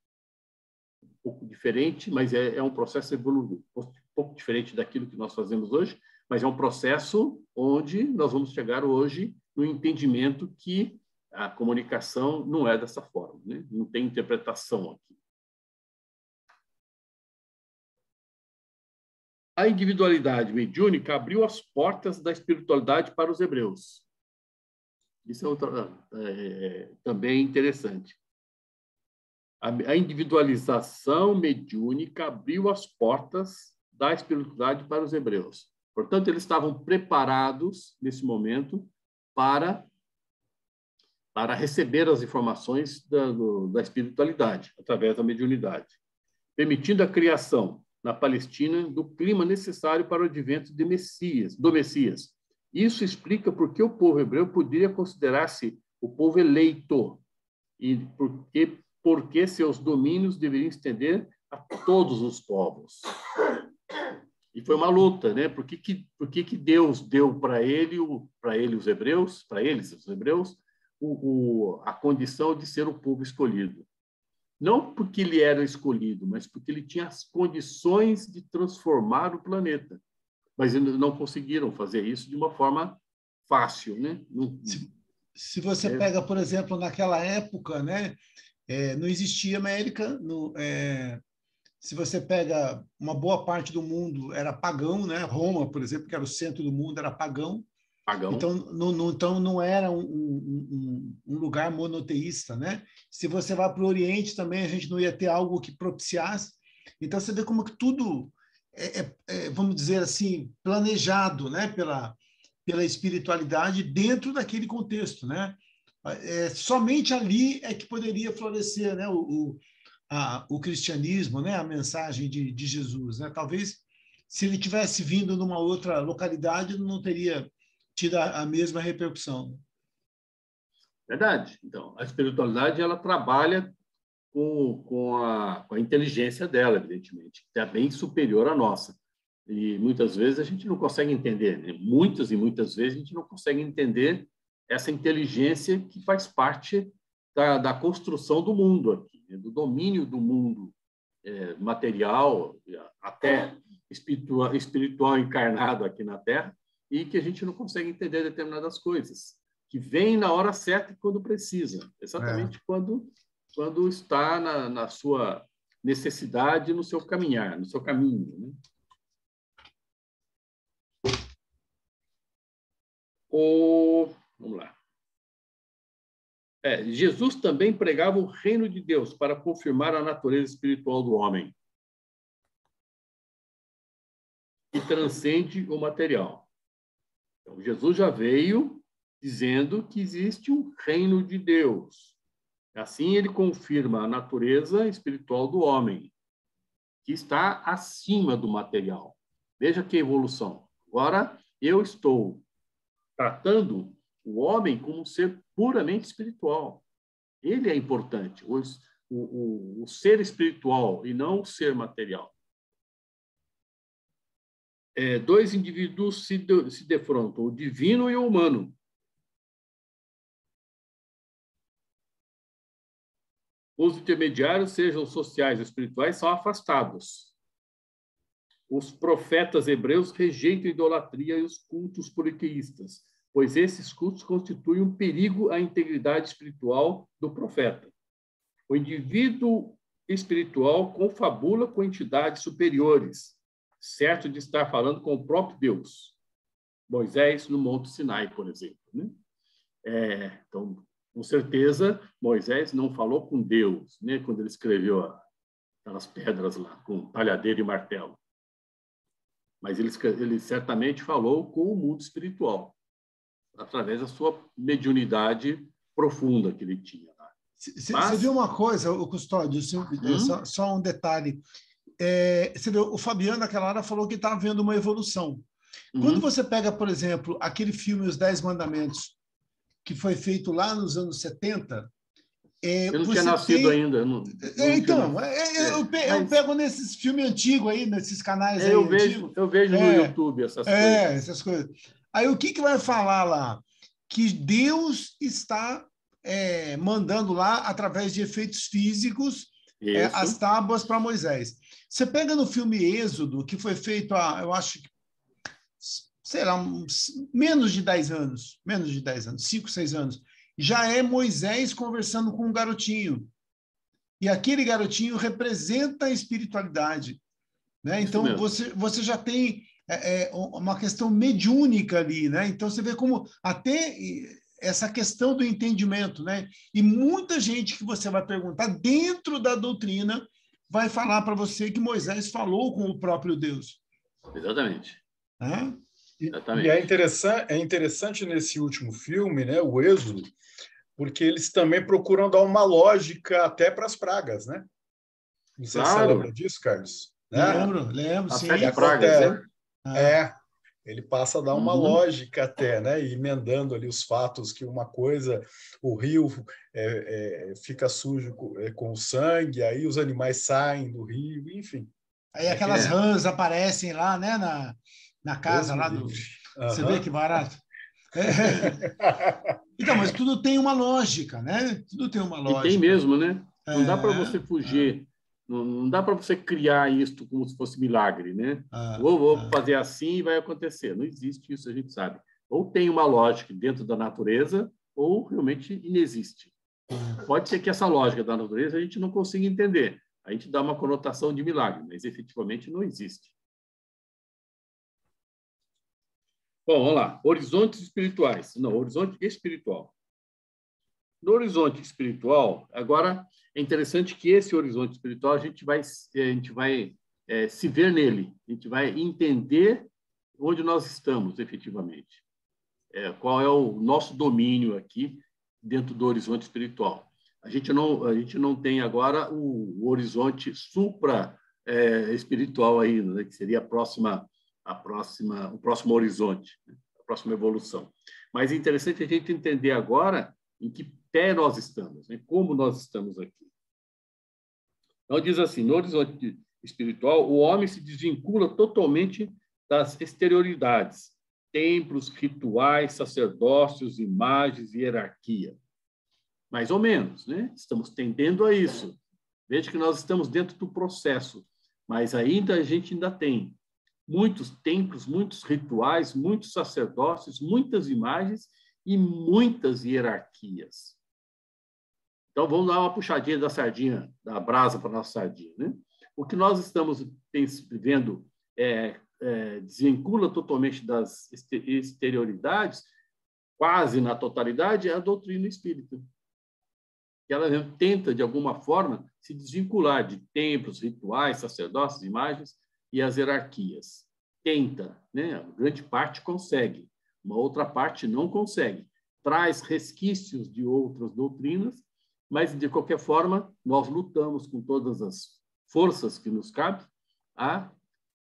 [SPEAKER 1] Um pouco diferente, mas é um processo evolutivo, um pouco diferente daquilo que nós fazemos hoje, mas é um processo onde nós vamos chegar hoje no entendimento que a comunicação não é dessa forma, né? Não tem interpretação aqui. A individualidade mediúnica abriu as portas da espiritualidade para os hebreus. Isso é também interessante. A individualização mediúnica abriu as portas da espiritualidade para os hebreus. Portanto, eles estavam preparados, nesse momento, para receber as informações da espiritualidade, através da mediunidade, permitindo a criação, na Palestina, do clima necessário para o advento do Messias. Isso explica por que o povo hebreu poderia considerar-se o povo eleito e porque seus domínios deveriam estender a todos os povos. E foi uma luta, né? Por que Deus deu para eles, os hebreus, a condição de ser o povo escolhido? Não porque ele era escolhido, mas porque ele tinha as condições de transformar o planeta. Mas eles não conseguiram fazer isso de uma forma fácil, né?
[SPEAKER 3] Se você pega, por exemplo, naquela época, né, não existia América. Se você pega uma boa parte do mundo, era pagão, né? Roma, por exemplo, que era o centro do mundo, era pagão. Então não era um lugar monoteísta, né? Se você vai para o Oriente também, a gente não ia ter algo que propiciasse. Então você vê como que tudo vamos dizer assim, planejado, né? Pela espiritualidade dentro daquele contexto, né? Somente ali é que poderia florescer, né? O cristianismo, né? A mensagem de Jesus, né? Talvez se ele tivesse vindo numa outra localidade, não teria tido a mesma repercussão.
[SPEAKER 1] Verdade. Então, a espiritualidade ela trabalha com a inteligência dela, evidentemente, que é bem superior à nossa. E muitas vezes a gente não consegue entender, né? Muitas e muitas vezes a gente não consegue entender essa inteligência que faz parte da construção do mundo aqui, né? Do domínio do mundo material, até espiritual encarnado aqui na Terra, e que a gente não consegue entender determinadas coisas, que vêm na hora certa e quando precisa, exatamente quando está na sua necessidade, no seu caminhar, no seu caminho, né? Vamos lá. Jesus também pregava o reino de Deus para confirmar a natureza espiritual do homem, que transcende o material. Então, Jesus já veio dizendo que existe um reino de Deus. Assim, ele confirma a natureza espiritual do homem, que está acima do material. Veja que evolução. Agora, eu estou tratando o homem como um ser puramente espiritual. Ele é importante, o ser espiritual e não o ser material. Dois indivíduos se defrontam, o divino e o humano. Os intermediários, sejam sociais ou espirituais, são afastados. Os profetas hebreus rejeitam a idolatria e os cultos politeístas, pois esses cultos constituem um perigo à integridade espiritual do profeta. O indivíduo espiritual confabula com entidades superiores, certo de estar falando com o próprio Deus. Moisés no Monte Sinai, por exemplo. Né? Então, com certeza, Moisés não falou com Deus, né, quando ele escreveu aquelas pedras lá, com talhadeira e martelo. Mas ele certamente falou com o mundo espiritual, através da sua mediunidade profunda que ele tinha.
[SPEAKER 3] Você viu uma coisa, o Custódio, só um detalhe. Você viu, o Fabiano, naquela hora, falou que está havendo uma evolução. Quando você pega, por exemplo, aquele filme Os 10 Mandamentos, que foi feito lá nos anos 70...
[SPEAKER 1] Eu não tinha nascido ainda.
[SPEAKER 3] Eu pego nesses filmes antigos aí, nesses canais aí.
[SPEAKER 1] Eu vejo no YouTube essas coisas.
[SPEAKER 3] Essas coisas. Aí o que vai falar lá? Que Deus está mandando lá, através de efeitos físicos, as tábuas para Moisés. Você pega no filme Êxodo, que foi feito há, eu acho, sei lá, menos de 10 anos, 5, 6 anos. Já é Moisés conversando com um garotinho. E aquele garotinho representa a espiritualidade. Né? Então, você já tem uma questão mediúnica ali. Né? Então, você vê como até essa questão do entendimento. Né? E muita gente que você vai perguntar dentro da doutrina vai falar para você que Moisés falou com o próprio Deus.
[SPEAKER 1] Exatamente.
[SPEAKER 6] E é interessante nesse último filme, né, o Êxodo, porque eles também procuram dar uma lógica até para as pragas, né? Não sei se você lembra disso, Carlos.
[SPEAKER 3] Lembro, sim.
[SPEAKER 1] As pragas,
[SPEAKER 6] ele passa a dar uma lógica até, né? E emendando ali os fatos que uma coisa, o rio fica sujo com o sangue, aí os animais saem do rio, enfim.
[SPEAKER 3] Aí aquelas rãs aparecem lá, né? Na casa lá do... Você vê que barato. Então, mas tudo tem uma lógica, né? Tudo tem uma lógica.
[SPEAKER 1] E tem mesmo, né? Não dá para você fugir, não dá para você criar isto como se fosse milagre, né? Vou fazer assim e vai acontecer. Não existe isso, a gente sabe. Ou tem uma lógica dentro da natureza, ou realmente inexiste. Pode ser que essa lógica da natureza a gente não consiga entender. A gente dá uma conotação de milagre, mas efetivamente não existe. Bom, vamos lá. Horizontes espirituais. Não, horizonte espiritual. No horizonte espiritual, agora, é interessante que esse horizonte espiritual a gente vai se ver nele. A gente vai entender onde nós estamos, efetivamente. Qual é o nosso domínio aqui dentro do horizonte espiritual. A gente não tem agora o horizonte supra-espiritual ainda, né, que seria o próximo horizonte, né, a próxima evolução. Mas é interessante a gente entender agora em que pé nós estamos, né, como nós estamos aqui. Então, diz assim, no horizonte espiritual, o homem se desvincula totalmente das exterioridades, templos, rituais, sacerdócios, imagens e hierarquia. Mais ou menos, né? Estamos tendendo a isso. Veja que nós estamos dentro do processo, mas a gente ainda tem muitos templos, muitos rituais, muitos sacerdócios, muitas imagens e muitas hierarquias. Então, vamos dar uma puxadinha da sardinha, da brasa para a nossa sardinha, né? O que nós estamos vendo desvincula totalmente das exterioridades, quase na totalidade, é a doutrina espírita. Ela tenta, de alguma forma, se desvincular de templos, rituais, sacerdócios, imagens e as hierarquias. Tenta, né? A grande parte consegue, uma outra parte não consegue. traz resquícios de outras doutrinas, mas, de qualquer forma, nós lutamos com todas as forças que nos cabem a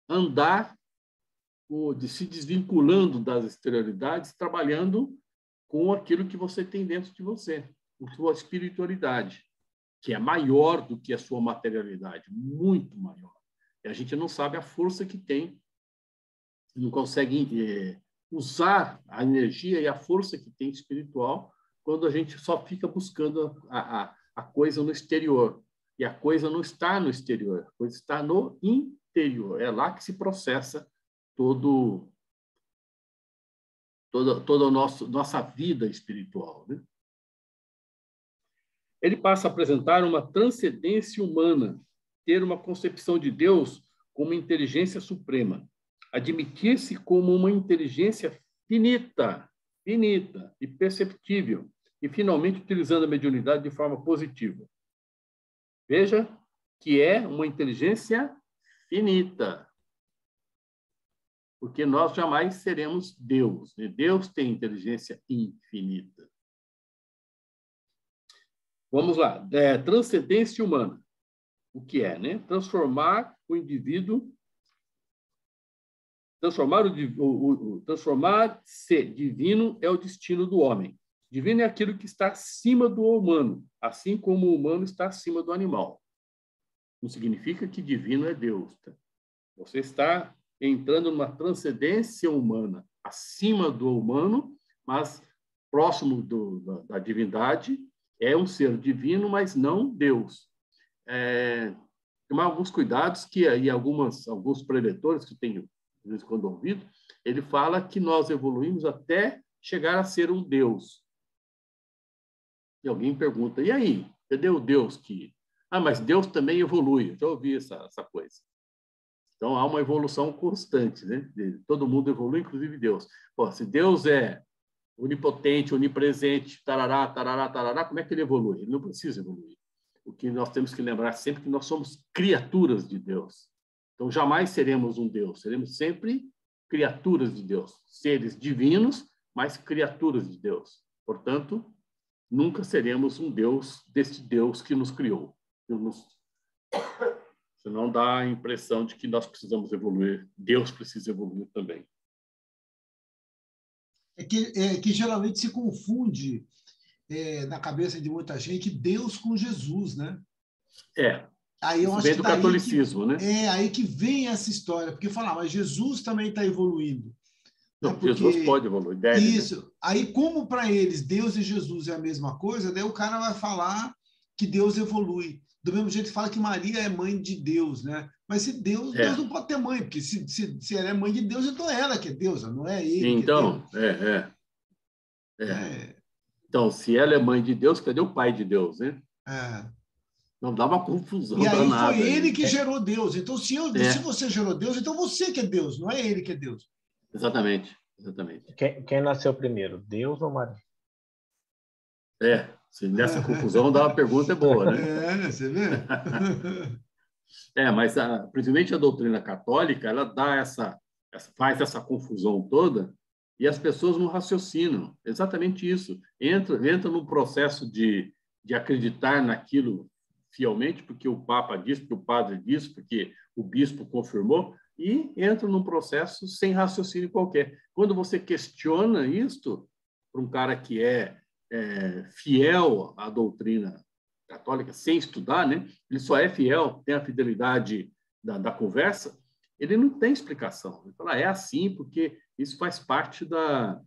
[SPEAKER 1] andar se desvinculando das exterioridades, trabalhando com aquilo que você tem dentro de você, com sua espiritualidade, que é maior do que a sua materialidade, muito maior. E a gente não sabe a força que tem, não consegue usar a energia e a força que tem espiritual quando a gente só fica buscando a coisa no exterior. E a coisa não está no exterior, a coisa está no interior. É lá que se processa toda a nossa vida espiritual, né? Ele passa a apresentar uma transcendência humana, ter uma concepção de Deus como inteligência suprema, admitir-se como uma inteligência finita e perceptível, e, finalmente, utilizando a mediunidade de forma positiva. Veja que é uma inteligência finita, porque nós jamais seremos Deus, né? Deus tem inteligência infinita. Vamos lá. Transcendência humana. O que é, né? Transformar o indivíduo, transformar-se divino é o destino do homem. Divino é aquilo que está acima do humano, assim como o humano está acima do animal. Não significa que divino é Deus, tá? Você está entrando numa transcendência humana, acima do humano, mas próximo da divindade. É um ser divino, mas não Deus. Tomar alguns cuidados que aí alguns preletores que tenho de vez em quando ouvido, ele fala que nós evoluímos até chegar a ser um Deus. E alguém pergunta, e aí? Cadê o Deus que... mas Deus também evolui. Eu já ouvi essa coisa. Então, há uma evolução constante, né? Todo mundo evolui, inclusive Deus. Pô, se Deus é onipotente, onipresente, tarará, tarará, tarará, como é que ele evolui? Ele não precisa evoluir. O que nós temos que lembrar sempre é que nós somos criaturas de Deus. Então, jamais seremos um Deus. Seremos sempre criaturas de Deus. Seres divinos, mas criaturas de Deus. Portanto, nunca seremos um Deus deste Deus que nos criou. Senão dá a impressão de que nós precisamos evoluir. Deus precisa evoluir também.
[SPEAKER 3] É que geralmente se confunde na cabeça de muita gente Deus com Jesus, né? Aí eu
[SPEAKER 1] isso
[SPEAKER 3] acho
[SPEAKER 1] vem
[SPEAKER 3] que
[SPEAKER 1] do catolicismo, né?
[SPEAKER 3] Aí que vem essa história, porque fala, mas Jesus também está evoluindo.
[SPEAKER 1] Não,
[SPEAKER 3] porque
[SPEAKER 1] Jesus pode evoluir, deve.
[SPEAKER 3] Isso.
[SPEAKER 1] Né?
[SPEAKER 3] Aí, como para eles Deus e Jesus é a mesma coisa, daí o cara vai falar que Deus evolui. Do mesmo jeito que fala que Maria é mãe de Deus, né? Mas se Deus não pode ter mãe, porque se ela é mãe de Deus, então é ela que é Deus, não é ele.
[SPEAKER 1] Então,
[SPEAKER 3] que é Deus.
[SPEAKER 1] Então, se ela é mãe de Deus, cadê o pai de Deus, né? Não dá uma confusão.
[SPEAKER 3] E aí
[SPEAKER 1] danada,
[SPEAKER 3] foi ele
[SPEAKER 1] né?
[SPEAKER 3] que gerou Deus. Então, se você gerou Deus, então você que é Deus, não é ele que é Deus.
[SPEAKER 1] Exatamente.
[SPEAKER 7] Quem nasceu primeiro, Deus ou Maria?
[SPEAKER 1] Se nessa confusão dá uma pergunta boa, né?
[SPEAKER 3] Você vê?
[SPEAKER 1] Mas principalmente a doutrina católica, ela dá faz essa confusão toda e as pessoas não raciocinam. Exatamente isso. Entra num processo de acreditar naquilo fielmente, porque o Papa disse, porque o padre disse, porque o bispo confirmou, e entra num processo sem raciocínio qualquer. Quando você questiona isto para um cara que é fiel à doutrina católica, sem estudar, né? Ele só é fiel, tem a fidelidade da conversa, ele não tem explicação. Ele fala, é assim, porque isso faz parte do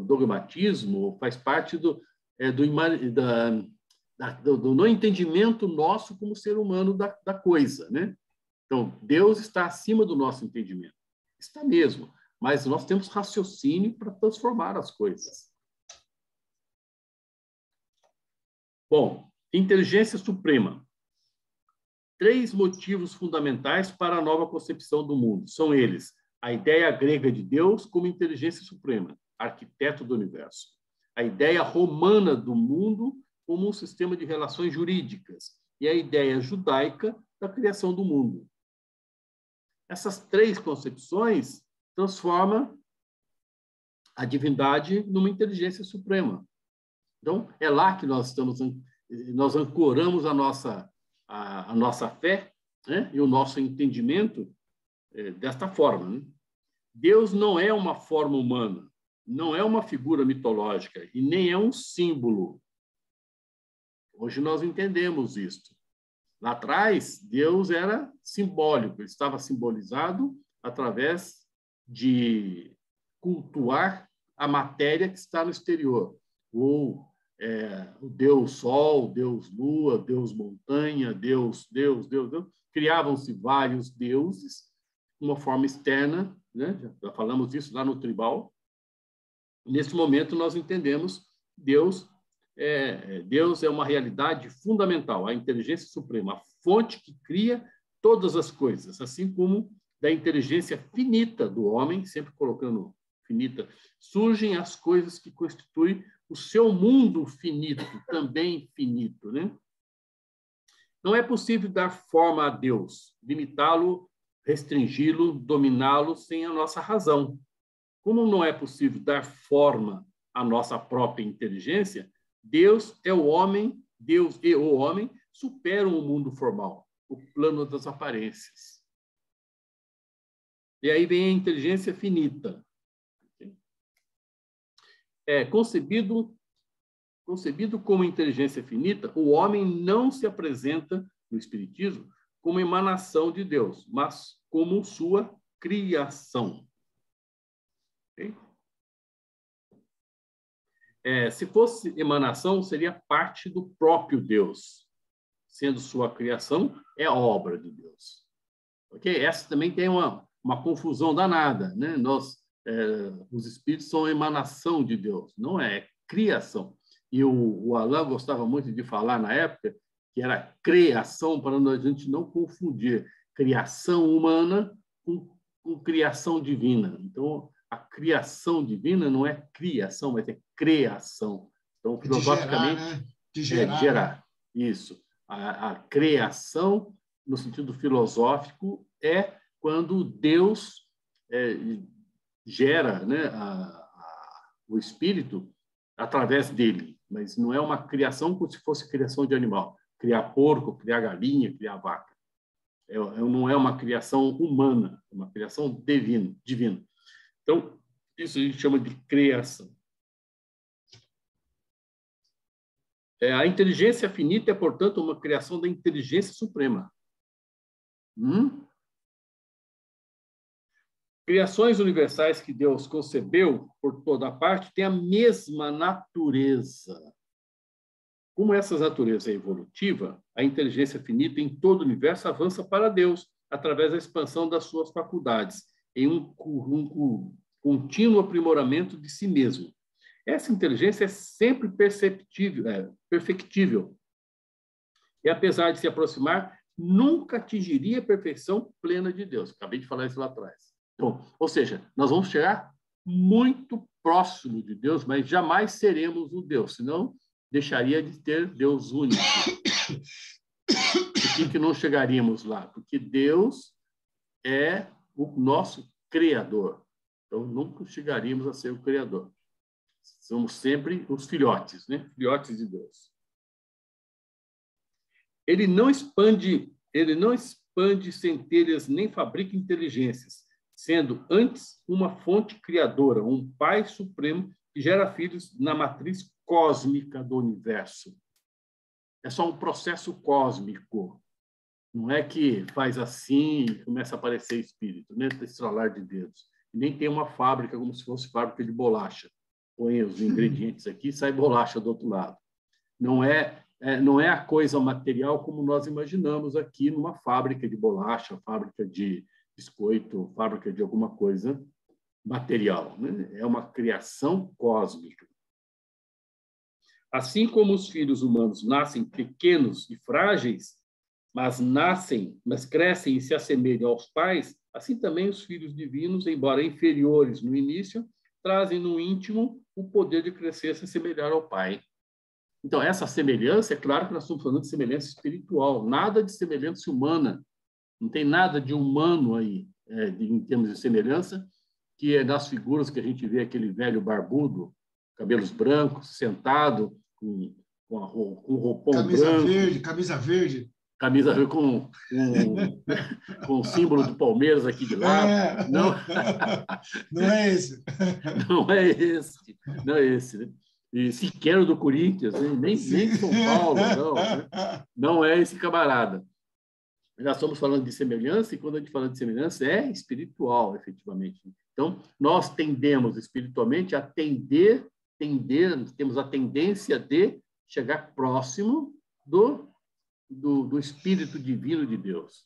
[SPEAKER 1] dogmatismo, faz parte do não entendimento nosso como ser humano da coisa, né? Então, Deus está acima do nosso entendimento. Está mesmo, mas nós temos raciocínio para transformar as coisas. Bom, inteligência suprema. 3 motivos fundamentais para a nova concepção do mundo. São eles: a ideia grega de Deus como inteligência suprema, arquiteto do universo. A ideia romana do mundo como um sistema de relações jurídicas. E a ideia judaica da criação do mundo. Essas três concepções transformam a divindade numa inteligência suprema. Então, é lá que nós ancoramos a nossa fé, né? E o nosso entendimento desta forma, né? Deus não é uma forma humana, não é uma figura mitológica e nem é um símbolo. Hoje nós entendemos isto. Lá atrás, Deus era simbólico, ele estava simbolizado através de cultuar a matéria que está no exterior, ou o Deus Sol, Deus Lua, Deus Montanha, Deus. Criavam-se vários deuses, uma forma externa, né? Já falamos disso lá no Tribal. Nesse momento, nós entendemos Deus é uma realidade fundamental, a inteligência suprema, a fonte que cria todas as coisas, assim como da inteligência finita do homem, sempre colocando finita, surgem as coisas que constituem o seu mundo finito, também finito, né? Não é possível dar forma a Deus, limitá-lo, restringi-lo, dominá-lo sem a nossa razão. Como não é possível dar forma à nossa própria inteligência, Deus e o homem superam o mundo formal, o plano das aparências. E aí vem a inteligência finita. Concebido como inteligência finita, o homem não se apresenta no Espiritismo como emanação de Deus, mas como sua criação. Okay? Se fosse emanação, seria parte do próprio Deus. Sendo sua criação, é obra de Deus. Okay? Essa também tem uma confusão danada, né? Os espíritos são emanação de Deus, não é criação. E o Alain gostava muito de falar na época que era criação, para a gente não confundir criação humana com criação divina. Então, a criação divina não é criação, mas é criação. Então, filosoficamente,
[SPEAKER 3] de gerar.
[SPEAKER 1] Gerar. Isso. A criação, no sentido filosófico, é quando Deus gera, né, o espírito através dele, mas não é uma criação como se fosse criação de animal. Criar porco, criar galinha, criar vaca. Não é uma criação humana, é uma criação divina. Então, isso a gente chama de criação. A inteligência finita é, portanto, uma criação da inteligência suprema. Criações universais que Deus concebeu por toda parte têm a mesma natureza. Como essa natureza é evolutiva, a inteligência finita em todo o universo avança para Deus, através da expansão das suas faculdades, em um contínuo aprimoramento de si mesmo. Essa inteligência é sempre perfectível. E, apesar de se aproximar, nunca atingiria a perfeição plena de Deus. Acabei de falar isso lá atrás. Então, ou seja, nós vamos chegar muito próximo de Deus, mas jamais seremos um Deus, senão deixaria de ter Deus único. Por que não chegaríamos lá? Porque Deus é o nosso Criador. Então, nunca chegaríamos a ser o Criador. Somos sempre os filhotes, né? Filhotes de Deus. Ele não expande centelhas nem fabrica inteligências, sendo antes uma fonte criadora, um Pai Supremo que gera filhos na matriz cósmica do universo. É só um processo cósmico. Não é que faz assim e começa a aparecer espírito, né? Estralar de dedos. E nem tem uma fábrica como se fosse fábrica de bolacha. Põe os ingredientes aqui e sai bolacha do outro lado. Não é a coisa material como nós imaginamos aqui numa fábrica de bolacha, fábrica de biscoito, fábrica de alguma coisa material, né? É uma criação cósmica. Assim como os filhos humanos nascem pequenos e frágeis, mas crescem e se assemelham aos pais, assim também os filhos divinos, embora inferiores no início, trazem no íntimo o poder de crescer e se assemelhar ao pai. Então, essa semelhança, é claro que nós estamos falando de semelhança espiritual, nada de semelhança humana. Não tem nada de humano aí. em termos de semelhança, que é nas figuras que a gente vê aquele velho barbudo, cabelos brancos, sentado, com roupão branco.
[SPEAKER 3] Camisa verde.
[SPEAKER 1] Camisa verde com o símbolo do Palmeiras aqui de lado.
[SPEAKER 3] Não, não é esse.
[SPEAKER 1] Não é esse. Não é esse, né? E sequer o do Corinthians, né? nem São Paulo, não. Né? Não é esse camarada. Nós estamos falando de semelhança, e quando a gente fala de semelhança, é espiritual, efetivamente. Então, nós tendemos espiritualmente a temos a tendência de chegar próximo do Espírito Divino de Deus.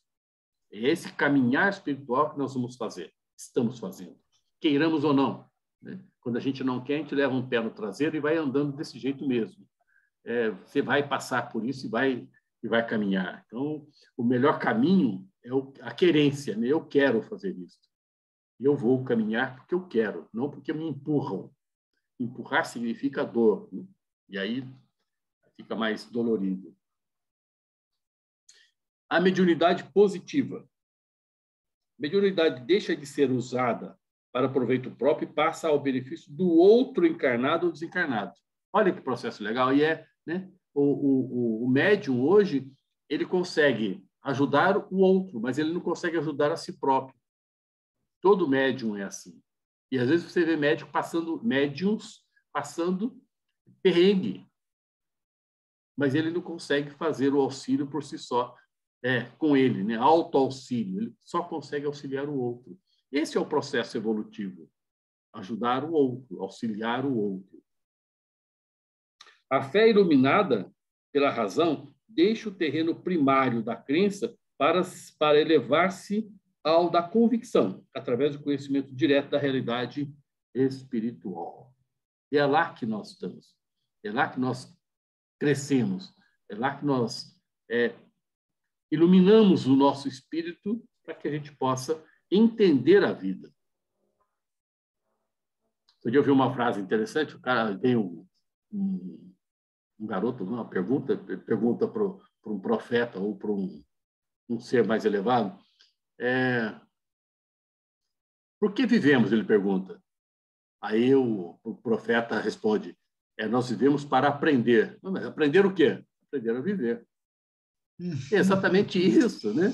[SPEAKER 1] É esse caminhar espiritual que nós estamos fazendo, queiramos ou não. Né? Quando a gente não quer, a gente leva um pé no traseiro e vai andando desse jeito mesmo. Você vai passar por isso e vai caminhar. Então, o melhor caminho é a querência, né? Eu quero fazer isso. E eu vou caminhar porque eu quero, não porque me empurram. Empurrar significa dor, né? E aí fica mais dolorido. A mediunidade positiva. A mediunidade deixa de ser usada para proveito próprio e passa ao benefício do outro encarnado ou desencarnado. Olha que processo legal. E né? O médium hoje, ele consegue ajudar o outro, mas ele não consegue ajudar a si próprio. Todo médium é assim. E às vezes você vê médiums passando perrengue, mas ele não consegue fazer o auxílio por si só, com ele, né? Autoauxílio. Ele só consegue auxiliar o outro. Esse é o processo evolutivo. Ajudar o outro, auxiliar o outro. A fé iluminada pela razão deixa o terreno primário da crença para elevar-se ao da convicção, através do conhecimento direto da realidade espiritual. E é lá que nós estamos. É lá que nós crescemos. É lá que nós iluminamos o nosso espírito para que a gente possa entender a vida. Eu ouvi uma frase interessante, o cara tem um garoto, uma pergunta para um profeta ou para um ser mais elevado. Por que vivemos? Ele pergunta. Aí o profeta responde, nós vivemos para aprender. Não, mas aprender o quê? Aprender a viver. É exatamente isso, né?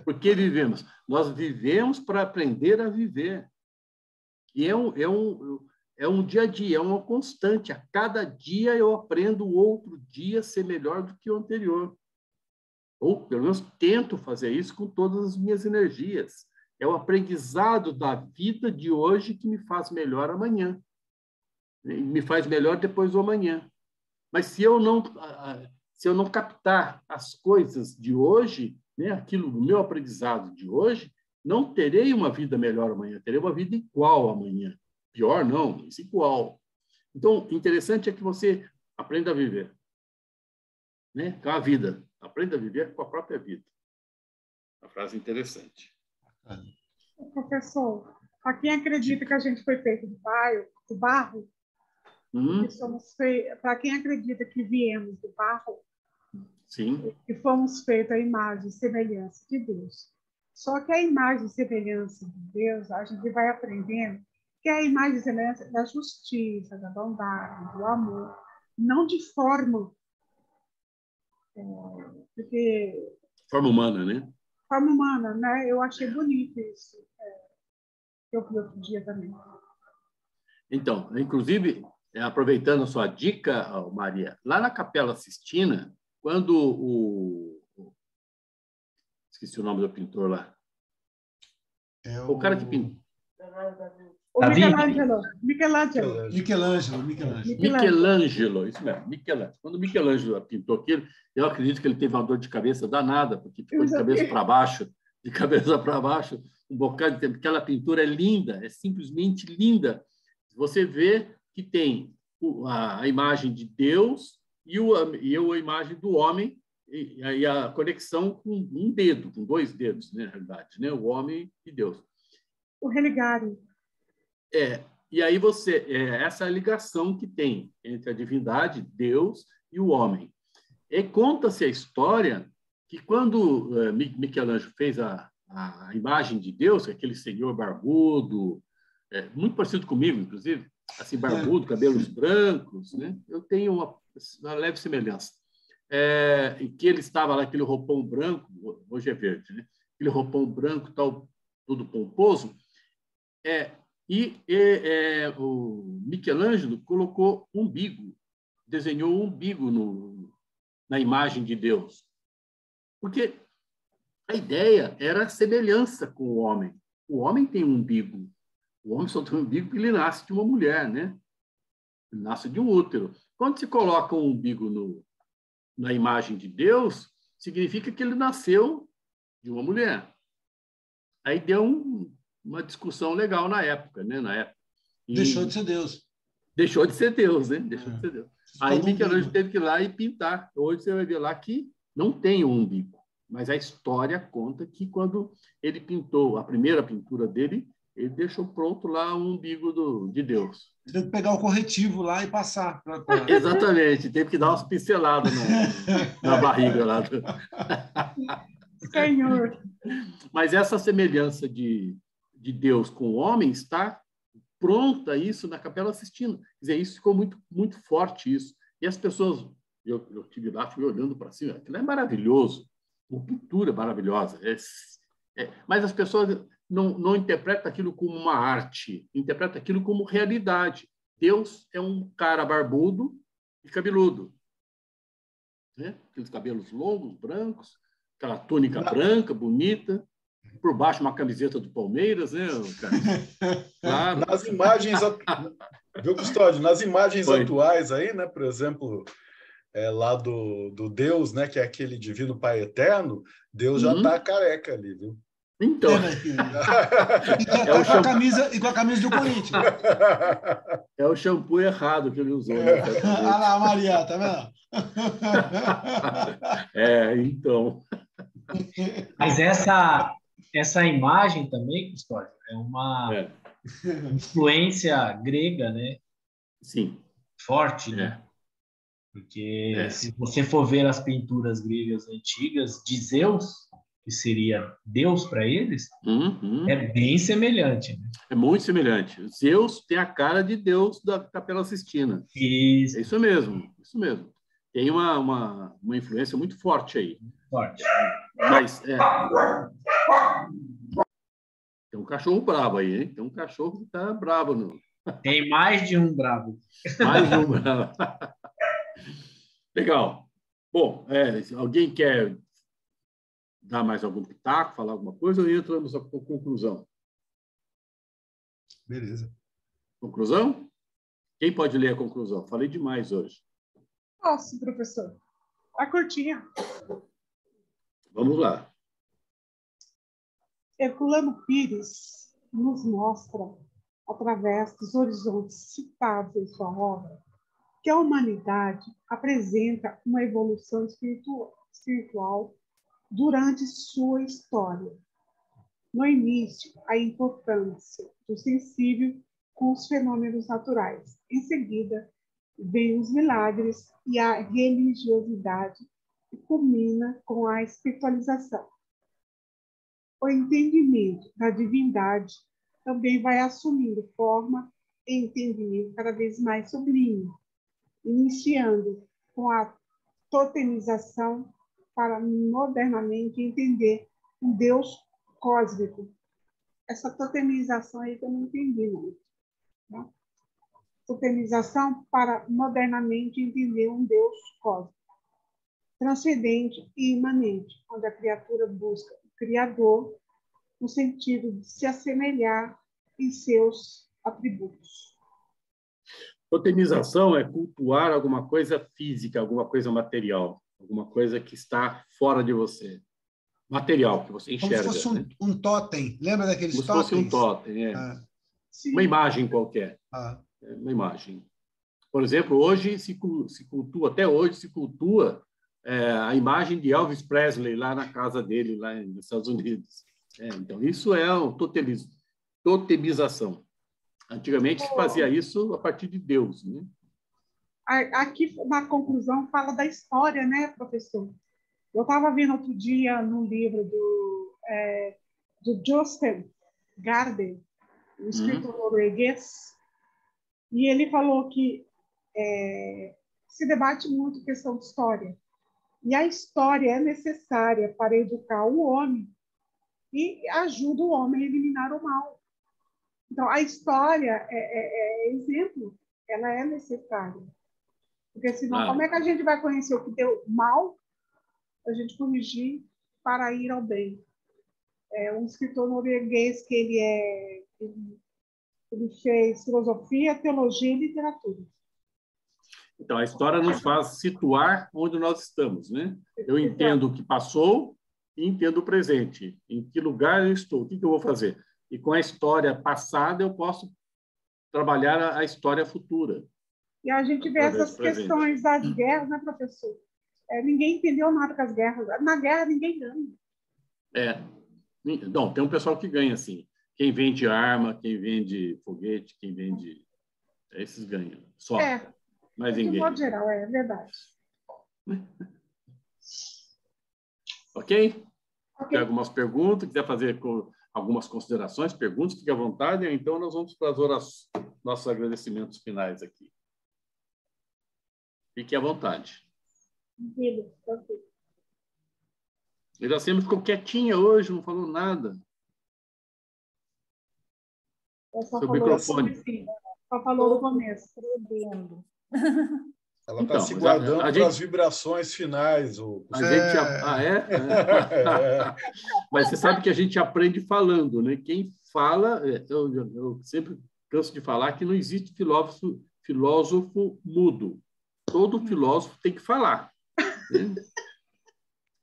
[SPEAKER 1] Por que vivemos? Nós vivemos para aprender a viver. E é um dia a dia, é uma constante. A cada dia eu aprendo o outro dia ser melhor do que o anterior. Ou, pelo menos, tento fazer isso com todas as minhas energias. É o aprendizado da vida de hoje que me faz melhor amanhã. Me faz melhor depois do amanhã. Mas se eu não captar as coisas de hoje, né, aquilo do meu aprendizado de hoje, não terei uma vida melhor amanhã, terei uma vida igual amanhã. Pior não, mas igual. Então, o interessante é que você aprenda a viver, né, com a vida. Aprenda a viver com a própria vida. Uma frase interessante.
[SPEAKER 4] Professor, para quem acredita que a gente foi feito do barro, para quem acredita que viemos do barro,
[SPEAKER 1] sim,
[SPEAKER 4] e fomos feitos à imagem e semelhança de Deus. Só que a imagem e semelhança de Deus, a gente vai aprendendo que é a imagem e semelhança da justiça, da bondade, do amor, não de forma.
[SPEAKER 1] Forma humana, né?
[SPEAKER 4] Forma humana, né? Eu achei bonito isso. Eu vi outro dia também.
[SPEAKER 1] Então, inclusive, aproveitando a sua dica, Maria, lá na Capela Sistina, quando esqueci o nome do pintor lá. O cara que pintou. Michelangelo, isso mesmo, Michelangelo. Quando Michelangelo pintou aquilo, eu acredito que ele teve uma dor de cabeça danada, porque ficou de cabeça para baixo, um bocado de tempo. Aquela pintura é linda, é simplesmente linda. Você vê que tem a imagem de Deus e a imagem do homem, e a conexão com um dedo, com dois dedos, né, na realidade, né? O homem e Deus.
[SPEAKER 4] O religare.
[SPEAKER 1] E aí essa ligação que tem entre a divindade, Deus e o homem. E conta-se a história que quando Michelangelo fez a a imagem de Deus, aquele senhor barbudo, muito parecido comigo, inclusive, assim, barbudo, cabelos brancos, né? Eu tenho uma leve semelhança. E que ele estava lá, aquele roupão branco, hoje é verde, né? Aquele roupão branco, tal, todo pomposo. O Michelangelo colocou umbigo, desenhou um umbigo na imagem de Deus. Porque a ideia era a semelhança com o homem. O homem tem um umbigo. O homem só tem um umbigo porque ele nasce de uma mulher, né? Ele nasce de um útero. Quando se coloca um umbigo na imagem de Deus, significa que ele nasceu de uma mulher. Aí deu uma discussão legal na época, né?
[SPEAKER 3] Deixou de ser Deus.
[SPEAKER 1] Deixou de ser Deus, né? Deixou de ser Deus. Aí Michelangelo teve que ir lá e pintar. Hoje você vai ver lá que não tem um umbigo. Mas a história conta que quando ele pintou a primeira pintura dele, ele deixou pronto lá o umbigo de Deus.
[SPEAKER 3] Teve que pegar o corretivo lá e passar.
[SPEAKER 1] Exatamente. Teve que dar umas pinceladas na barriga lá.
[SPEAKER 4] Senhor.
[SPEAKER 1] Mas essa semelhança de Deus com o homem está pronta, isso, na Capela Sistina. Quer dizer, isso ficou muito, muito forte, isso. E as pessoas... Eu estive lá, fui olhando para cima. Aquilo é maravilhoso. Uma pintura maravilhosa. Mas as pessoas não interpretam aquilo como uma arte, interpretam aquilo como realidade. Deus é um cara barbudo e cabeludo. Né? Aqueles cabelos longos, brancos, aquela túnica branca, bonita, por baixo uma camiseta do Palmeiras, né, cara? Claro.
[SPEAKER 6] Nas imagens, viu, Custódio? Nas imagens atuais aí, né, por exemplo, lá do Deus, né, que é aquele divino Pai Eterno, Deus já está careca ali, viu?
[SPEAKER 1] Então.
[SPEAKER 3] E com a camisa do Corinthians.
[SPEAKER 1] É o shampoo errado que ele usou. Né?
[SPEAKER 3] Olha lá, Maria, tá vendo?
[SPEAKER 1] Então.
[SPEAKER 7] Mas essa imagem também, Custódio, é uma influência grega, né?
[SPEAKER 1] Sim.
[SPEAKER 7] Forte, né? Porque se você for ver as pinturas gregas antigas de Zeus, que seria Deus para eles, é bem semelhante. Né?
[SPEAKER 1] É muito semelhante. Zeus tem a cara de Deus da Capela Sistina.
[SPEAKER 7] Isso.
[SPEAKER 1] É isso mesmo, isso mesmo. Tem uma influência muito forte aí.
[SPEAKER 7] Forte.
[SPEAKER 1] Mas tem um cachorro bravo aí, hein? Tem um cachorro que está bravo.
[SPEAKER 7] Tem mais de um bravo.
[SPEAKER 1] Mais de um bravo. Legal. Bom, alguém quer dar mais algum pitaco, falar alguma coisa, ou entramos na conclusão?
[SPEAKER 3] Beleza.
[SPEAKER 1] Conclusão? Quem pode ler a conclusão? Falei demais hoje.
[SPEAKER 4] Posso, professor. A curtinha.
[SPEAKER 1] Vamos lá.
[SPEAKER 4] Herculano Pires nos mostra, através dos horizontes citados em sua obra, que a humanidade apresenta uma evolução espiritual durante sua história. No início, a importância do sensível com os fenômenos naturais. Em seguida, vêm os milagres e a religiosidade, que culmina com a espiritualização. O entendimento da divindade também vai assumindo forma e entendimento cada vez mais sublime, iniciando com a totemização para modernamente entender um Deus cósmico. Essa totemização aí que eu não entendi, não. Tá? Totemização para modernamente entender um Deus cósmico, transcendente e imanente, onde a criatura busca o Criador no sentido de se assemelhar em seus atributos.
[SPEAKER 1] Totemização é cultuar alguma coisa física, alguma coisa material, alguma coisa que está fora de você. Material, que você enxerga.
[SPEAKER 3] Como se fosse um totem. Lembra daqueles totens?
[SPEAKER 1] Como se fosse um totem, uma imagem qualquer. Uma imagem. Por exemplo, hoje se cultua, até hoje se cultua a imagem de Elvis Presley lá na casa dele, lá nos Estados Unidos. Então, isso é totemização. Antigamente se fazia isso a partir de Deus, né?
[SPEAKER 4] Aqui, na conclusão, fala da história, né, professor? Eu estava vendo outro dia no livro do de Jostein Gaarder, um escritor norueguês, e ele falou que se debate muito a questão de história. E a história é necessária para educar o homem e ajuda o homem a eliminar o mal. Então, a história é exemplo, ela é necessária. Porque senão, como é que a gente vai conhecer o que deu mal, a gente corrigir para ir ao bem? Um escritor norueguês que ele fez filosofia, teologia e literatura.
[SPEAKER 1] Então, a história nos faz situar onde nós estamos, né? Eu entendo o que passou e entendo o presente. Em que lugar eu estou? O que eu vou fazer? E com a história passada, eu posso trabalhar a história futura.
[SPEAKER 4] E a gente vê essas questões das guerras, né, professor? Ninguém entendeu nada com as guerras. Na guerra, ninguém ganha.
[SPEAKER 1] Não, tem um pessoal que ganha, sim. Quem vende arma, quem vende foguete, quem vende... Esses ganham. Só. Mas ninguém.
[SPEAKER 4] De modo geral, é verdade.
[SPEAKER 1] Ok? Tem algumas perguntas, quiser fazer algumas considerações, perguntas, fique à vontade. Então, nós vamos para as nossos agradecimentos finais aqui. Fique à vontade. Iracema ficou quietinha hoje, não falou nada.
[SPEAKER 4] Seu microfone. Só falou no começo.
[SPEAKER 6] Ela está se guardando para as vibrações finais.
[SPEAKER 1] Mas você sabe que a gente aprende falando, né? Quem fala, eu sempre canso de falar que não existe filósofo mudo. Todo filósofo tem que falar. Né?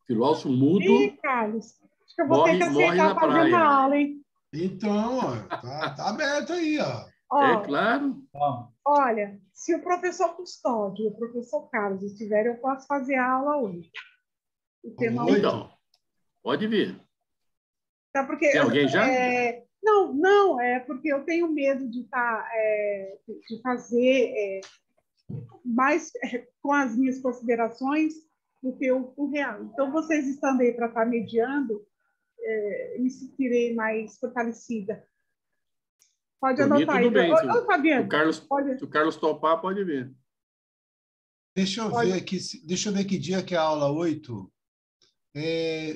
[SPEAKER 1] Filósofo mudo.
[SPEAKER 4] Ih, Carlos, acho que eu vou ter que aceitar fazer uma aula, hein?
[SPEAKER 3] Então, tá aberto aí, ó.
[SPEAKER 1] É claro.
[SPEAKER 4] Olha, se o professor Custódio e o professor Carlos estiverem, eu posso fazer a aula hoje.
[SPEAKER 1] Então, pode vir.
[SPEAKER 4] Tá, porque,
[SPEAKER 1] tem alguém já?
[SPEAKER 4] Não, é porque eu tenho medo de fazer mais com as minhas considerações do que o real. Então, vocês estando aí para estar mediando, me sentirei mais fortalecida. Pode anotar aí.
[SPEAKER 1] Tudo bem.
[SPEAKER 4] Fabiano,
[SPEAKER 1] se o Carlos topar, pode vir.
[SPEAKER 3] Deixa eu ver que dia que é a aula 8.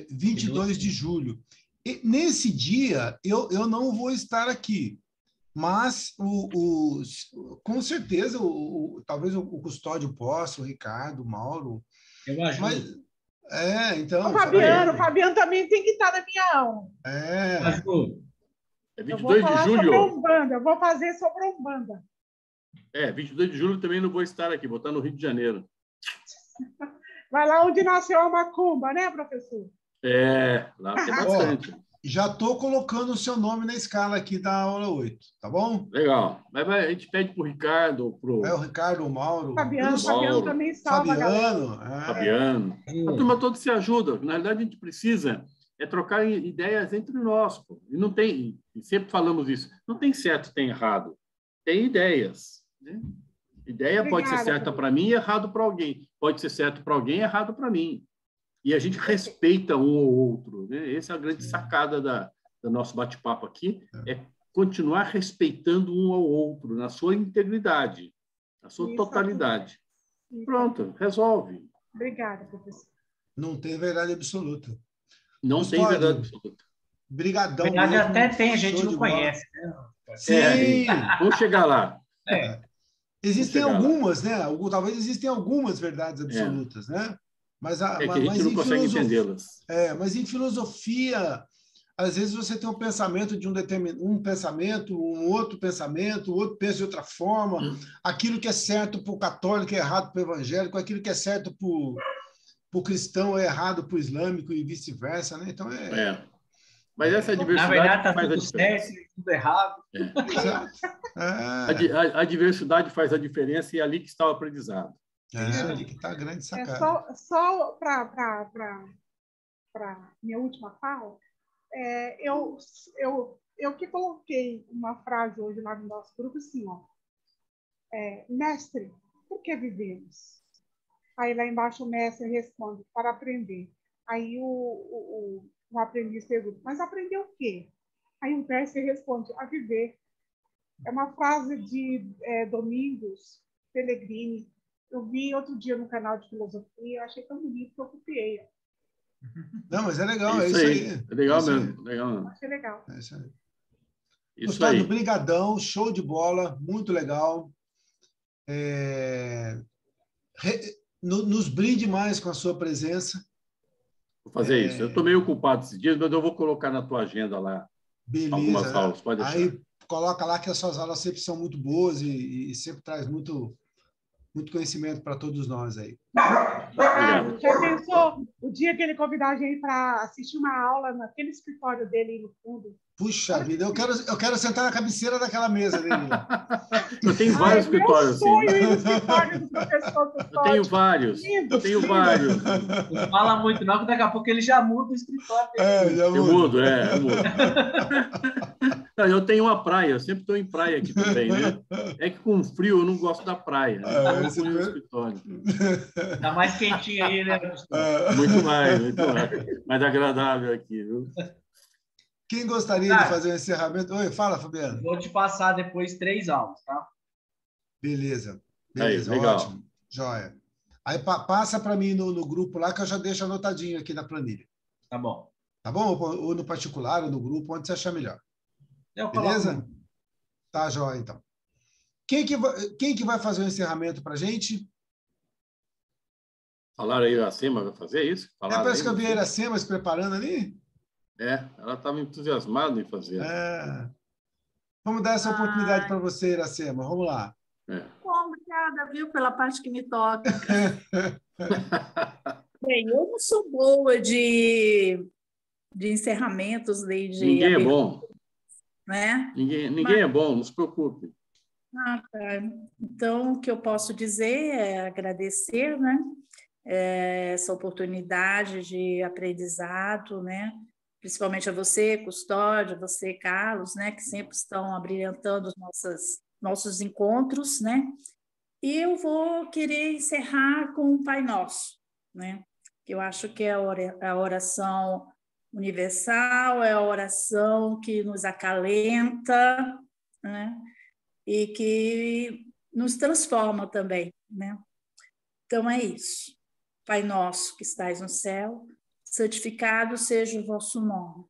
[SPEAKER 3] 22 de julho. E, nesse dia, eu não vou estar aqui. Mas, com certeza, talvez o Custódio possa, o Ricardo, o Mauro.
[SPEAKER 8] Eu ajudo.
[SPEAKER 3] Então...
[SPEAKER 4] O Fabiano também tem que estar na minha aula.
[SPEAKER 1] É 22 de julho.
[SPEAKER 4] Sobre Umbanda. Eu vou fazer sobre Umbanda.
[SPEAKER 1] 22 de julho também não vou estar aqui, vou estar no Rio de Janeiro.
[SPEAKER 4] Vai lá onde nasceu a macumba, né, professor?
[SPEAKER 1] Lá tem bastante.
[SPEAKER 3] Já estou colocando o seu nome na escala aqui da aula 8, tá bom?
[SPEAKER 1] Legal. Mas a gente pede para o Ricardo,
[SPEAKER 3] o Ricardo, o Mauro.
[SPEAKER 4] Fabiano também salva,
[SPEAKER 1] Fabiano. A turma toda se ajuda. Na realidade, a gente precisa trocar ideias entre nós. Pô. E não tem, e sempre falamos isso, não tem certo, tem errado. Tem ideias. Né? Ideia pode ser certa para mim e errado para alguém. Pode ser certo para alguém e errado para mim. E a gente respeita um ou outro. Né? Essa é a grande sacada do nosso bate-papo aqui, é continuar respeitando um ao outro na sua integridade, na sua totalidade. Pronto, resolve.
[SPEAKER 4] Obrigada, professor.
[SPEAKER 3] Não tem verdade absoluta.
[SPEAKER 1] Não tem verdade absoluta.
[SPEAKER 3] Brigadão.
[SPEAKER 8] Verdade até tem, a gente não conhece. Né?
[SPEAKER 3] Sim.
[SPEAKER 1] Vamos chegar lá.
[SPEAKER 3] Existem algumas, né? Talvez existem algumas verdades absolutas, né? Mas
[SPEAKER 1] que a gente não consegue entendê-las.
[SPEAKER 3] Mas em filosofia, às vezes você tem um pensamento de um pensamento, um outro pensamento, o outro pensa de outra forma. Aquilo que é certo para o católico é errado para o evangélico, aquilo que é certo para o cristão é errado para o islâmico e vice-versa, né? Então
[SPEAKER 1] Mas essa diversidade
[SPEAKER 8] na verdade,
[SPEAKER 1] faz
[SPEAKER 8] tudo certo e tudo errado.
[SPEAKER 1] A diversidade faz a diferença e é ali que está o aprendizado.
[SPEAKER 3] Ali que está a grande sacada.
[SPEAKER 4] Só para minha última fala, eu que coloquei uma frase hoje lá no nosso grupo, assim, mestre, por que vivemos? Aí lá embaixo o mestre responde, para aprender. Aí o o aprendiz pergunta, mas aprendeu o quê? Aí o mestre responde, a viver. É uma frase de Domingos Pellegrini. Eu vi outro dia no canal de filosofia, eu achei tão bonito que eu copiei.
[SPEAKER 3] Não, mas é legal,
[SPEAKER 1] é isso aí. É legal mesmo. Legal mesmo.
[SPEAKER 4] Achei legal.
[SPEAKER 3] É isso aí.
[SPEAKER 1] Isso
[SPEAKER 3] Custódio,
[SPEAKER 1] aí.
[SPEAKER 3] brigadão, show de bola, muito legal. Nos brinde mais com a sua presença.
[SPEAKER 1] Vou fazer isso. Eu estou meio ocupado esses dias, mas eu vou colocar na tua agenda lá.
[SPEAKER 3] Beleza.
[SPEAKER 1] Algumas aulas, pode deixar.
[SPEAKER 3] Aí coloca lá que as suas aulas sempre são muito boas e sempre traz muito conhecimento para todos nós aí.
[SPEAKER 1] Obrigado.
[SPEAKER 4] Já pensou o dia que ele convidar a gente para assistir uma aula naquele escritório dele aí no fundo?
[SPEAKER 3] Puxa vida, eu quero sentar na cabeceira daquela mesa dele.
[SPEAKER 1] Eu tenho vários escritórios assim.
[SPEAKER 4] Ir no escritório do professor
[SPEAKER 1] Eu tenho vários. Eu tenho vários.
[SPEAKER 8] Não fala muito, não, que daqui a pouco ele já muda o escritório dele.
[SPEAKER 3] Já muda.
[SPEAKER 1] Eu mudo. Não, eu tenho uma praia, eu sempre estou em praia aqui também, né? É que com frio eu não gosto da praia, né? Então eu ponho no escritório.
[SPEAKER 8] Tá mais quentinho aí, né?
[SPEAKER 1] Muito mais. Mais agradável aqui, viu?
[SPEAKER 3] Quem gostaria de fazer o encerramento? Oi, fala, Fabiano.
[SPEAKER 8] Vou te passar depois 3 aulas, tá?
[SPEAKER 3] Beleza.
[SPEAKER 1] Aí, legal.
[SPEAKER 3] Ótimo. Joia. Aí passa para mim no grupo lá que eu já deixo anotadinho aqui na planilha.
[SPEAKER 8] Tá bom.
[SPEAKER 3] Tá bom? Ou no particular, ou no grupo, onde você achar melhor.
[SPEAKER 8] Beleza?
[SPEAKER 3] Tá, joia, então. Quem que vai fazer o encerramento para a gente?
[SPEAKER 1] Falaram aí, a Iracema vai fazer isso?
[SPEAKER 3] Parece que eu vi a Iracema se preparando ali.
[SPEAKER 1] Ela estava entusiasmada em fazer.
[SPEAKER 3] Vamos dar essa oportunidade para você, Iracema. Vamos lá.
[SPEAKER 9] Obrigada, viu, pela parte que me toca. Bem, eu não sou boa de encerramentos, nem de...
[SPEAKER 1] Ninguém é bom.
[SPEAKER 9] Né?
[SPEAKER 1] Ninguém é bom, não se preocupe.
[SPEAKER 9] Tá. Então, o que eu posso dizer é agradecer, né? Essa oportunidade de aprendizado, né? Principalmente a você, Custódio, a você, Carlos, né? Que sempre estão abrilhantando os nossos encontros, né? E eu vou querer encerrar com o Pai Nosso, né? Eu acho que é a oração universal, é a oração que nos acalenta, né? E que nos transforma também, né? Então é isso. Pai nosso que estais no céu, santificado seja o vosso nome.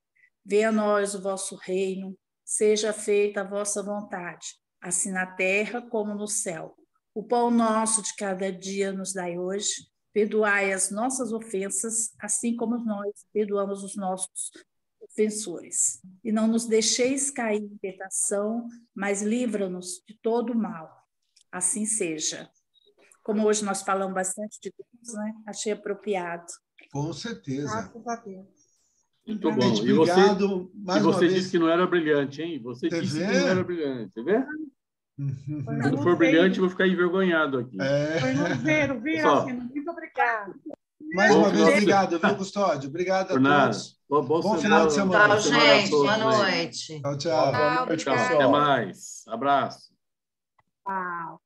[SPEAKER 9] Venha a nós o vosso reino, seja feita a vossa vontade, assim na terra como no céu. O pão nosso de cada dia nos dai hoje. Perdoai as nossas ofensas, assim como nós perdoamos os nossos ofensores. E não nos deixeis cair em tentação, mas livra-nos de todo o mal. Assim seja. Como hoje nós falamos bastante de Deus, né? Achei apropriado.
[SPEAKER 3] Com certeza.
[SPEAKER 4] Graças a Deus.
[SPEAKER 1] Muito bom.
[SPEAKER 3] Obrigado.
[SPEAKER 1] E você disse que não era brilhante, hein? Você disse que não era brilhante. Você vê? Quando for brilhante, eu vou ficar envergonhado aqui.
[SPEAKER 4] Foi no zero, viu? Muito obrigada.
[SPEAKER 3] Mais uma vez, obrigado, viu, Custódio? Obrigado a todos.
[SPEAKER 1] Bom
[SPEAKER 3] final de semana.
[SPEAKER 5] Tchau, gente. Boa noite.
[SPEAKER 3] Tchau.
[SPEAKER 1] Até mais. Abraço.
[SPEAKER 9] Tchau.